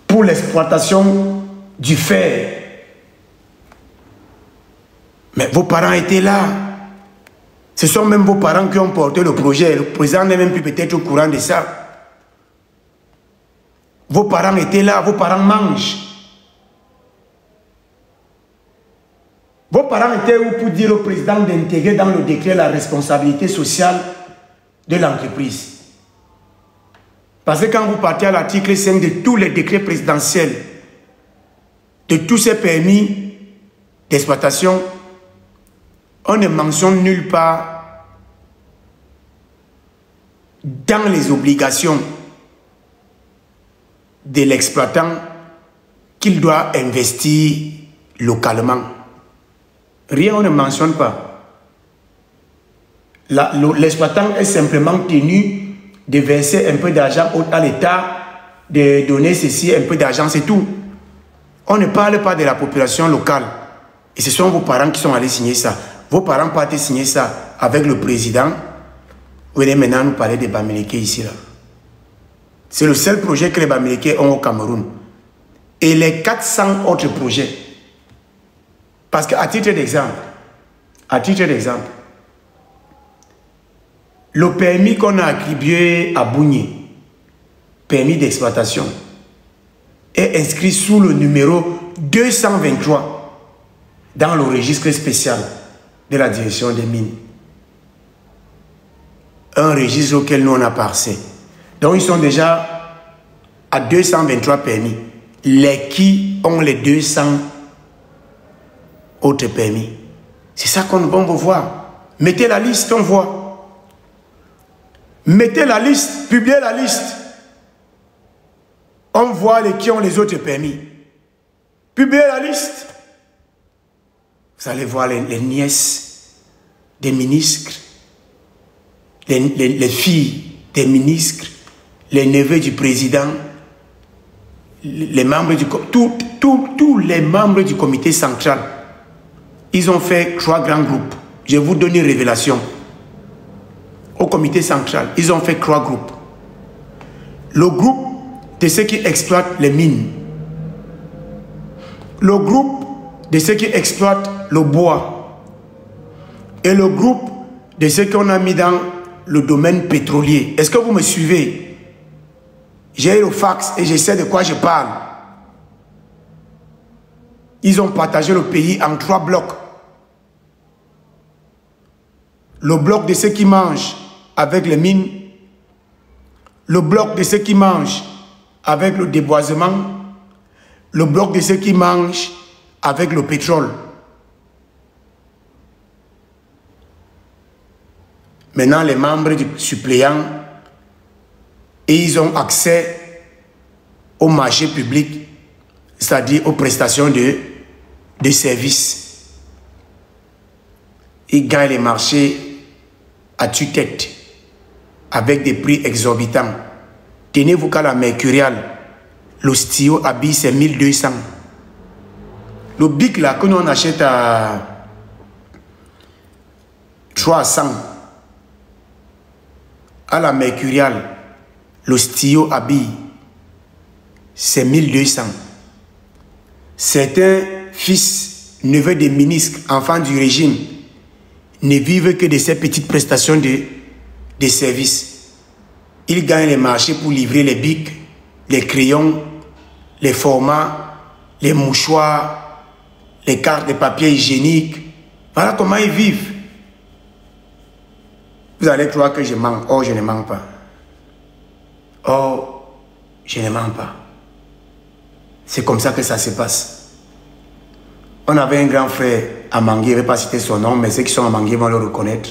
pour l'exploitation du fer. Mais vos parents étaient là. Ce sont même vos parents qui ont porté le projet. Le président n'est même plus peut-être au courant de ça. Vos parents étaient là, vos parents mangent. Vos parents étaient où pour dire au président d'intégrer dans le décret la responsabilité sociale de l'entreprise? Parce que quand vous partez à l'article 5 de tous les décrets présidentiels, de tous ces permis d'exploitation, on ne mentionne nulle part dans les obligations de l'exploitant qu'il doit investir localement. Rien, on ne mentionne pas. L'exploitant est simplement tenu de verser un peu d'argent à l'État, de donner ceci, un peu d'argent, c'est tout. On ne parle pas de la population locale. Et ce sont vos parents qui sont allés signer ça. Vos parents partent signer ça avec le président. Vous venez maintenant nous parler des Bamileke ici, là. C'est le seul projet que les Bamileke ont au Cameroun. Et les 400 autres projets. Parce qu'à titre d'exemple, le permis qu'on a attribué à Bougné, permis d'exploitation, est inscrit sous le numéro 223 dans le registre spécial de la direction des mines. Un registre auquel nous on a passé. Donc ils sont déjà à 223 permis. Les qui ont les 200 autres permis. C'est ça qu'on va voir. Mettez la liste, on voit. Mettez la liste, publiez la liste. On voit les qui ont les autres permis. Publiez la liste. Vous allez voir les nièces des ministres, les filles des ministres, les neveux du président, les membres du tous les membres du comité central. Ils ont fait 3 grands groupes. Je vais vous donner une révélation. Au comité central, ils ont fait 3 groupes. Le groupe de ceux qui exploitent les mines. Le groupe de ceux qui exploitent le bois. Et le groupe de ceux qu'on a mis dans le domaine pétrolier. Est-ce que vous me suivez? J'ai le fax et je sais de quoi je parle. Ils ont partagé le pays en 3 blocs. Le bloc de ceux qui mangent avec les mines. Le bloc de ceux qui mangent avec le déboisement. Le bloc de ceux qui mangent avec le pétrole. Maintenant, les membres du suppléant, ils ont accès au marché public, c'est-à-dire aux prestations de services. Ils gagnent les marchés à tue-tête, avec des prix exorbitants. Tenez-vous qu'à la Mercurial, le stylo habille c'est 1200. Le bic là que nous on achète à 300. À la Mercurial, le stylo habille c'est 1200. Certains fils, neveux des ministres, enfants du régime, ne vivent que de ces petites prestations de services. Ils gagnent les marchés pour livrer les bics, les crayons, les formats, les mouchoirs, les cartes de papier hygiénique. Voilà comment ils vivent. Vous allez croire que je mens. Oh, je ne mens pas. Oh, je ne mens pas. C'est comme ça que ça se passe. On avait un grand frère à Mangué, je ne vais pas citer son nom, mais ceux qui sont à Mangué vont le reconnaître.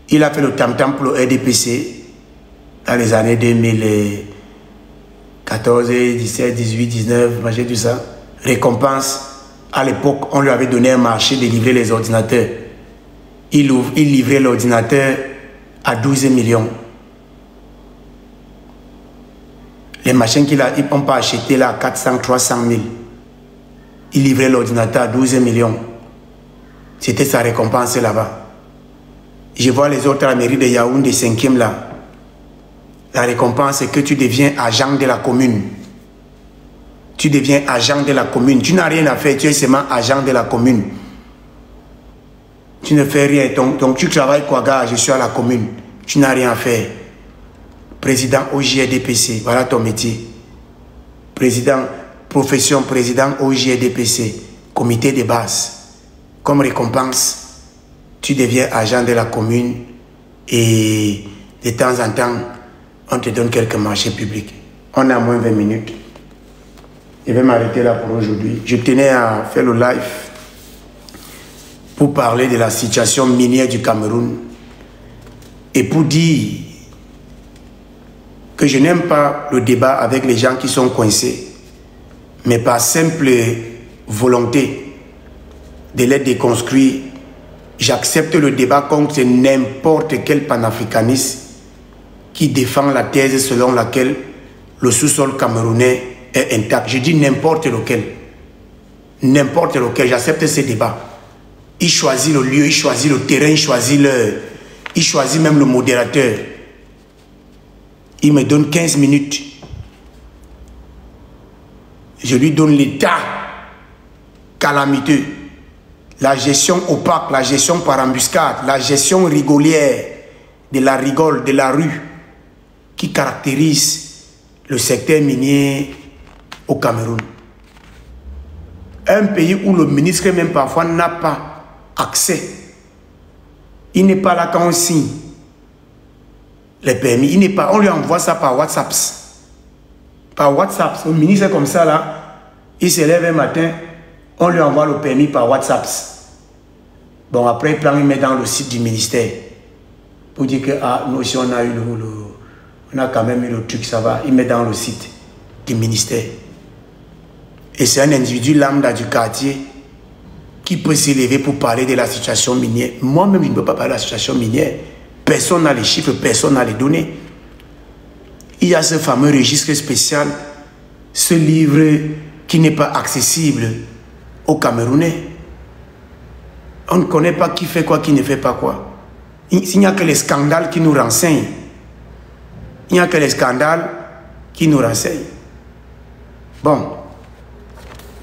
Il a fait le tam-tam pour le RDPC dans les années 2014, 17, 18, 19, machin, tout ça. Récompense. À l'époque, on lui avait donné un marché de livrer les ordinateurs. Il livrait l'ordinateur à 12 millions. Les machines qu'ils n'ont pas achetées là à 400, 300 000. Il livrait l'ordinateur à 12 millions. C'était sa récompense là-bas. Je vois les autres à la mairie de Yaoundé, 5e là. La récompense, c'est que tu deviens agent de la commune. Tu deviens agent de la commune. Tu n'as rien à faire, tu es seulement agent de la commune. Tu ne fais rien. Donc tu travailles quoi, gars? Je suis à la commune. Tu n'as rien à faire. Président OJDPC, voilà ton métier. Président, profession, président OJDPC, comité de base. Comme récompense, tu deviens agent de la commune et de temps en temps, on te donne quelques marchés publics. On a moins 20 minutes. Je vais m'arrêter là pour aujourd'hui. Je tenais à faire le live pour parler de la situation minière du Cameroun et pour dire que je n'aime pas le débat avec les gens qui sont coincés, mais par simple volonté de les déconstruire, j'accepte le débat contre n'importe quel panafricaniste qui défend la thèse selon laquelle le sous-sol camerounais est intact. Je dis n'importe lequel. N'importe lequel, j'accepte ce débat. Il choisit le lieu, il choisit le terrain, il choisit l'heure. Il choisit même le modérateur. Il me donne 15 minutes. Je lui donne l'état calamiteux. La gestion opaque, la gestion par embuscade, la gestion rigolière de la rigole, de la rue qui caractérise le secteur minier au Cameroun. Un pays où le ministre même parfois n'a pas accès. Il n'est pas là quand on signe les permis. Il n'est pas, on lui envoie ça par WhatsApp. Par WhatsApp. Le ministre est comme ça là. Il se lève un matin, on lui envoie le permis par WhatsApp. Bon, après, il met dans le site du ministère pour dire que ah, nous aussi on a eu on a quand même eu le truc, ça va. Il met dans le site du ministère. Et c'est un individu lambda du quartier qui peut s'élever pour parler de la situation minière. Moi-même, je ne peux pas parler de la situation minière. Personne n'a les chiffres, personne n'a les données. Il y a ce fameux registre spécial, ce livre qui n'est pas accessible aux Camerounais. On ne connaît pas qui fait quoi, qui ne fait pas quoi. Il n'y a que les scandales qui nous renseignent. Il n'y a que les scandales qui nous renseignent. Bon.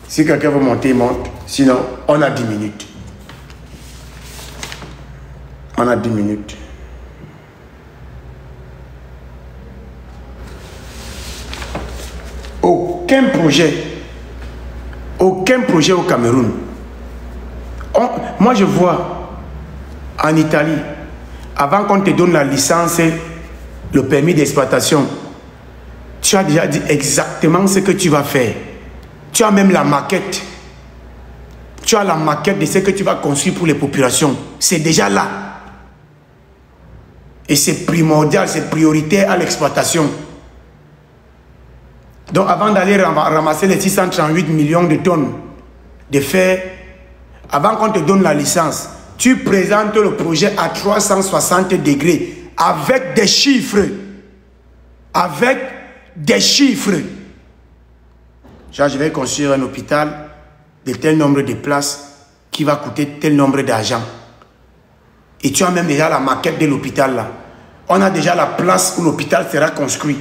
Si quelqu'un veut monter, il monte. Sinon, on a 10 minutes. On a 10 minutes. Aucun projet au Cameroun. Moi, je vois en Italie, avant qu'on te donne la licence, le permis d'exploitation, tu as déjà dit exactement ce que tu vas faire. Tu as même la maquette. Tu as la maquette de ce que tu vas construire pour les populations. C'est déjà là. Et c'est primordial, c'est prioritaire à l'exploitation. Donc avant d'aller ramasser les 638 millions de tonnes de fer, avant qu'on te donne la licence, tu présentes le projet à 360 degrés avec des chiffres. Avec des chiffres. Genre, je vais construire un hôpital de tel nombre de places qui va coûter tel nombre d'argent. Et tu as même déjà la maquette de l'hôpital là. On a déjà la place où l'hôpital sera construit.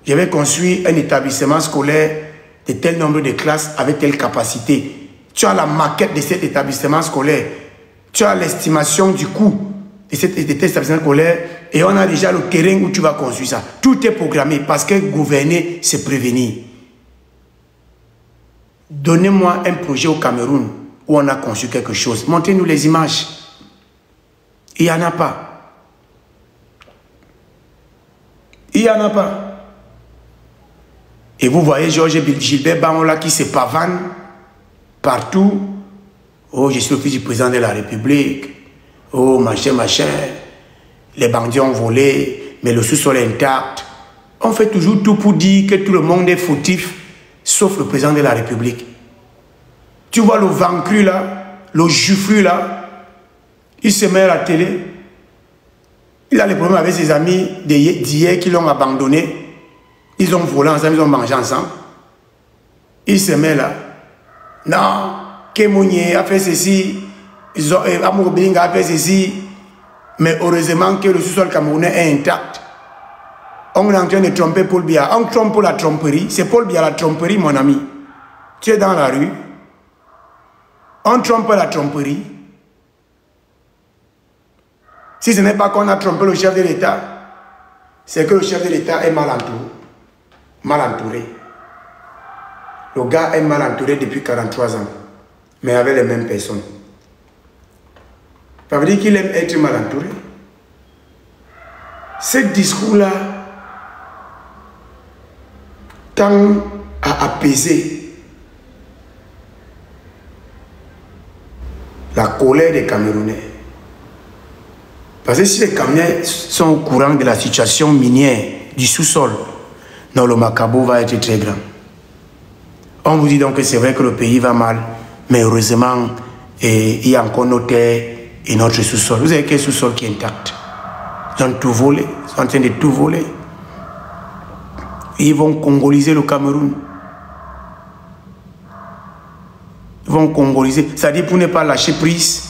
Je vais construire un établissement scolaire de tel nombre de classes avec telle capacité. Tu as la maquette de cet établissement scolaire. Tu as l'estimation du coût de cet établissement scolaire et on a déjà le terrain où tu vas construire ça. Tout est programmé parce que gouverner, c'est prévenir. Donnez-moi un projet au Cameroun où on a conçu quelque chose. Montrez-nous les images. Il n'y en a pas. Il n'y en a pas. Et vous voyez Georges Gilbert Bamola qui se pavane partout. Oh, je suis le fils du président de la République. Oh, machin, machin. Les bandits ont volé, mais le sous-sol est intact. On fait toujours tout pour dire que tout le monde est fautif, sauf le président de la République. Tu vois le vaincu là, le juffru là, il se met à la télé. Il a les problèmes avec ses amis d'hier qui l'ont abandonné. Ils ont volé ensemble, ils ont mangé ensemble. Il se met là. Non, Kemounié a fait ceci, Amour Binga a fait ceci. Mais heureusement que le sous-sol camerounais est intact. On est en train de tromper Paul Biya. On trompe pour la tromperie. C'est Paul Biya la tromperie, mon ami. Tu es dans la rue. On trompe la tromperie. Si ce n'est pas qu'on a trompé le chef de l'État, c'est que le chef de l'État est mal entouré. Mal entouré. Le gars est mal entouré depuis 43 ans. Mais avec les mêmes personnes. Ça veut dire qu'il aime être mal entouré. Ce discours-là tend à apaiser la colère des Camerounais. Parce que si les Camerounais sont au courant de la situation minière du sous-sol, non, le macabo va être très grand. On vous dit donc que c'est vrai que le pays va mal, mais heureusement, il y a encore nos terres et notre sous-sol. Vous avez quel sous-sol qui est intact? Ils ont tout volé. Ils sont en train de tout voler. Ils vont congoliser le Cameroun. Ils vont congoliser. C'est-à-dire pour ne pas lâcher prise,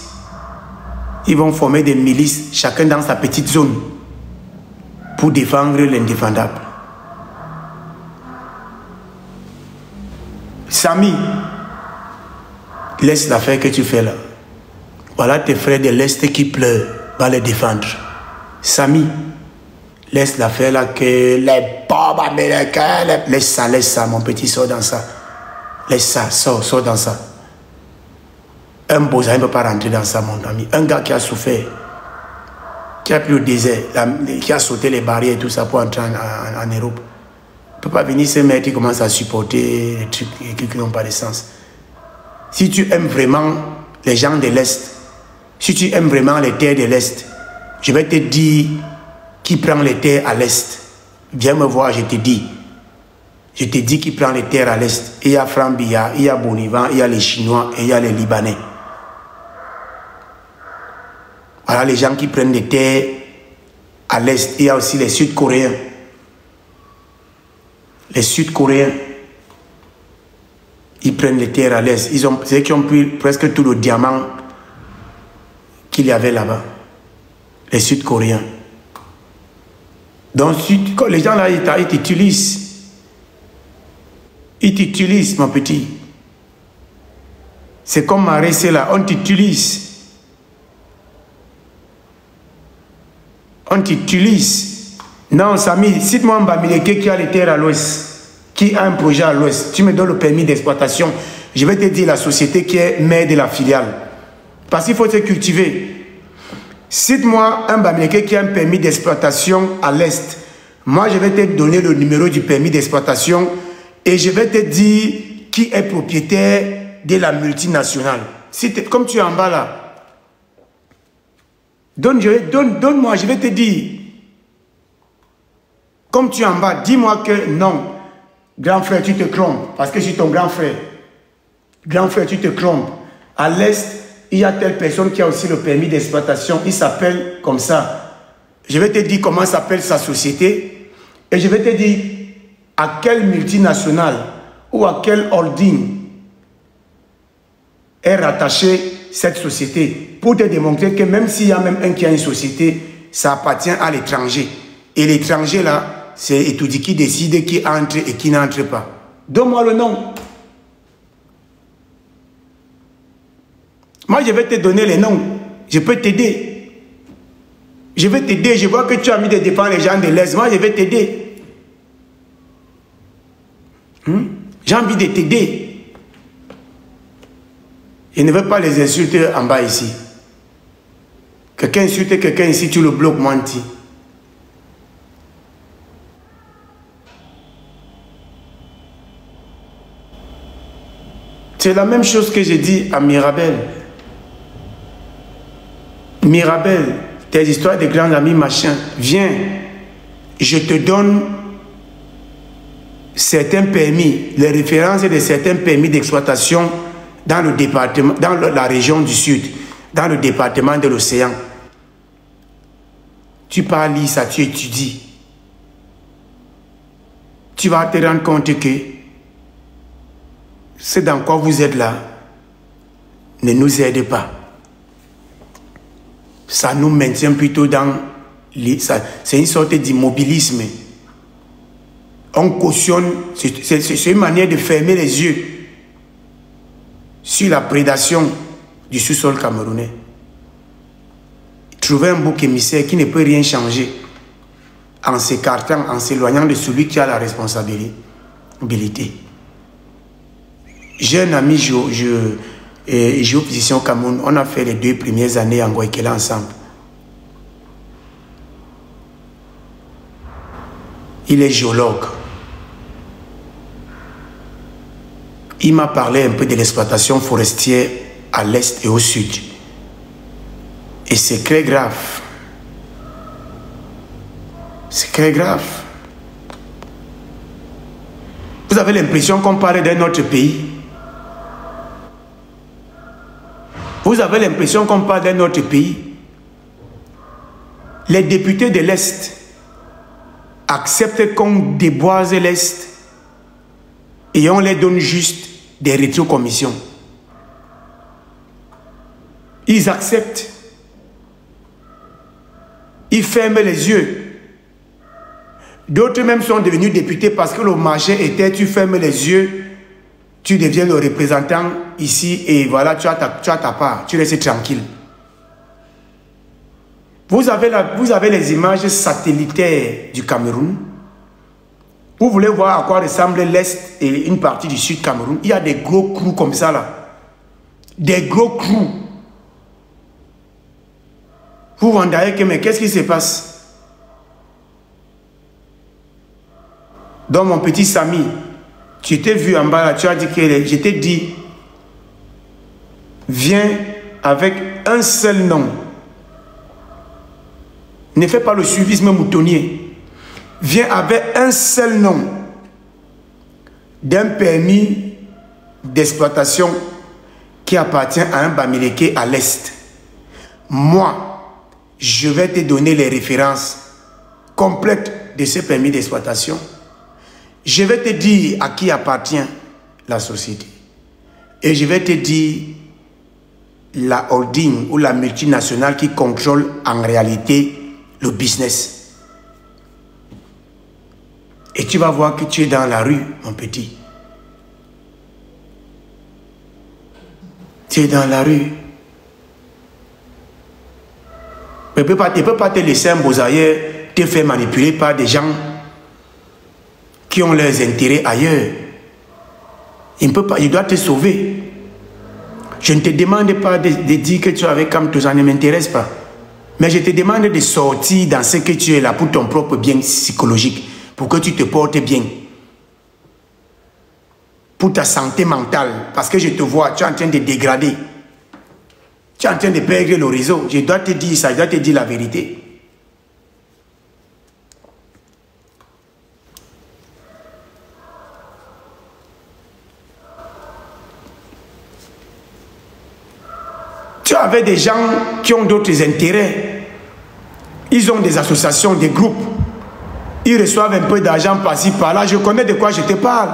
ils vont former des milices, chacun dans sa petite zone, pour défendre l'indéfendable. Samy, laisse l'affaire que tu fais là. Voilà tes frères de l'Est qui pleurent, va les défendre. Samy, laisse l'affaire là que les pauvres américains, laisse ça, mon petit, sors dans ça. Laisse ça, sors dans ça. Un Bozan ne peut pas rentrer dans ça, mon ami. Un gars qui a souffert, qui a pris le désert, qui a sauté les barrières et tout ça pour entrer en Europe, ne peut pas venir se mettre et commencer à supporter les trucs qui n'ont pas de sens. Si tu aimes vraiment les gens de l'Est, si tu aimes vraiment les terres de l'Est, je vais te dire qui prend les terres à l'Est. Viens me voir, je te dis. Je te dis qui prend les terres à l'Est. Il y a Franck Biya, il y a Bonivan, il y a les Chinois et il y a les Libanais. Voilà les gens qui prennent les terres à l'Est. Il y a aussi les Sud-Coréens. Les Sud-Coréens, ils prennent les terres à l'Est. C'est eux qui ont pris presque tout le diamant qu'il y avait là-bas. Les Sud-Coréens. Donc, les gens là, ils t'utilisent. Ils t'utilisent, mon petit. C'est comme Maressé là, on t'utilise. On t'utilise. Non, Samy, cite-moi un Bamileke qui a les terres à l'ouest, qui a un projet à l'ouest. Tu me donnes le permis d'exploitation. Je vais te dire la société qui est mère de la filiale. Parce qu'il faut se cultiver. Cite-moi un Bamileke qui a un permis d'exploitation à l'est. Moi, je vais te donner le numéro du permis d'exploitation et je vais te dire qui est propriétaire de la multinationale. Comme tu es en bas là, donne-moi, je vais te dire. Comme tu es en bas, dis-moi que non. Grand frère, tu te trompes. Parce que je suis ton grand frère. Grand frère, tu te trompes. À l'est, il y a telle personne qui a aussi le permis d'exploitation. Il s'appelle comme ça. Je vais te dire comment s'appelle sa société. Et je vais te dire à quelle multinationale ou à quel holding est rattachée cette société. Pour te démontrer que même s'il y a même un qui a une société, ça appartient à l'étranger. Et l'étranger là, c'est Etoudi qui décide qui entre et qui n'entre pas. Donne-moi le nom. Moi, je vais te donner les noms. Je peux t'aider. Je vais t'aider. Je vois que tu as mis de défendre les gens de l'Est. Moi, je vais t'aider. J'ai envie de t'aider. Je ne veux pas les insulter en bas ici. Quelqu'un insulte quelqu'un ici, tu le bloques, menti. C'est la même chose que j'ai dit à Mirabel. Mirabel, tes histoires de grands amis, machin, viens, je te donne certains permis, les références de certains permis d'exploitation dans le département, dans la région du Sud, dans le département de l'Océan. Tu parles ça, tu étudies. Tu vas te rendre compte que c'est dans quoi vous êtes là ne nous aide pas. Ça nous maintient plutôt dans... C'est une sorte d'immobilisme. On cautionne... C'est une manière de fermer les yeux sur la prédation du sous-sol camerounais. Trouver un bouc émissaire qui ne peut rien changer en s'écartant, en s'éloignant de celui qui a la responsabilité. J'ai un ami géophysicien au Cameroun. On a fait les 2 premières années en Guaykela ensemble. Il est géologue. Il m'a parlé un peu de l'exploitation forestière à l'est et au sud. Et c'est très grave. C'est très grave. Vous avez l'impression qu'on parle d'un autre pays. Vous avez l'impression qu'on parle d'un autre pays. Les députés de l'Est acceptent qu'on déboise l'Est et on les donne juste des rétrocommissions. Ils acceptent. Ils ferment les yeux. D'autres même sont devenus députés parce que le marché était, tu fermes les yeux, tu deviens le représentant ici et voilà, tu as ta part, tu restes tranquille. Vous avez les images satellitaires du Cameroun. Vous voulez voir à quoi ressemble l'Est et une partie du Sud Cameroun. Il y a des gros crous comme ça là. Des gros crous. Vous vous rendez que, mais qu'est-ce qui se passe? Donc mon petit Samy, tu t'es vu en bas là, tu as dit que je t'ai dit, viens avec un seul nom. Ne fais pas le suivisme moutonnier. Viens avec un seul nom d'un permis d'exploitation qui appartient à un Bamileke à l'Est. Moi, je vais te donner les références complètes de ce permis d'exploitation. Je vais te dire à qui appartient la société. Et je vais te dire la holding ou la multinationale qui contrôle en réalité le business. Et tu vas voir que tu es dans la rue, mon petit. Tu es dans la rue. Tu ne peux pas te laisser un bosailleur te faire manipuler par des gens qui ont leurs intérêts ailleurs. Il doit te sauver. Je ne te demande pas de dire que tu es avec Kamto, ça ne m'intéresse pas. Mais je te demande de sortir dans ce que tu es là pour ton propre bien psychologique, pour que tu te portes bien. Pour ta santé mentale, parce que je te vois, tu es en train de dégrader. Tu es en train de perdre le réseau. Je dois te dire ça, je dois te dire la vérité. Tu avais des gens qui ont d'autres intérêts. Ils ont des associations, des groupes. Ils reçoivent un peu d'argent par-ci, par-là. Je connais de quoi je te parle.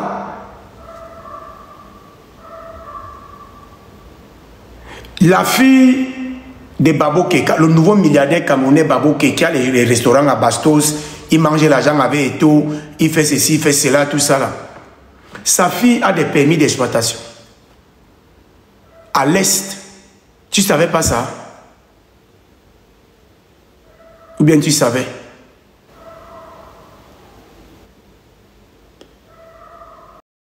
La fille de Babo Keka, le nouveau milliardaire camerounais Babo Keka, qui a les restaurants à Bastos, il mange l'argent avec et tout, il fait ceci, il fait cela, tout ça là. Sa fille a des permis d'exploitation. À l'Est. Tu ne savais pas ça? Ou bien tu savais?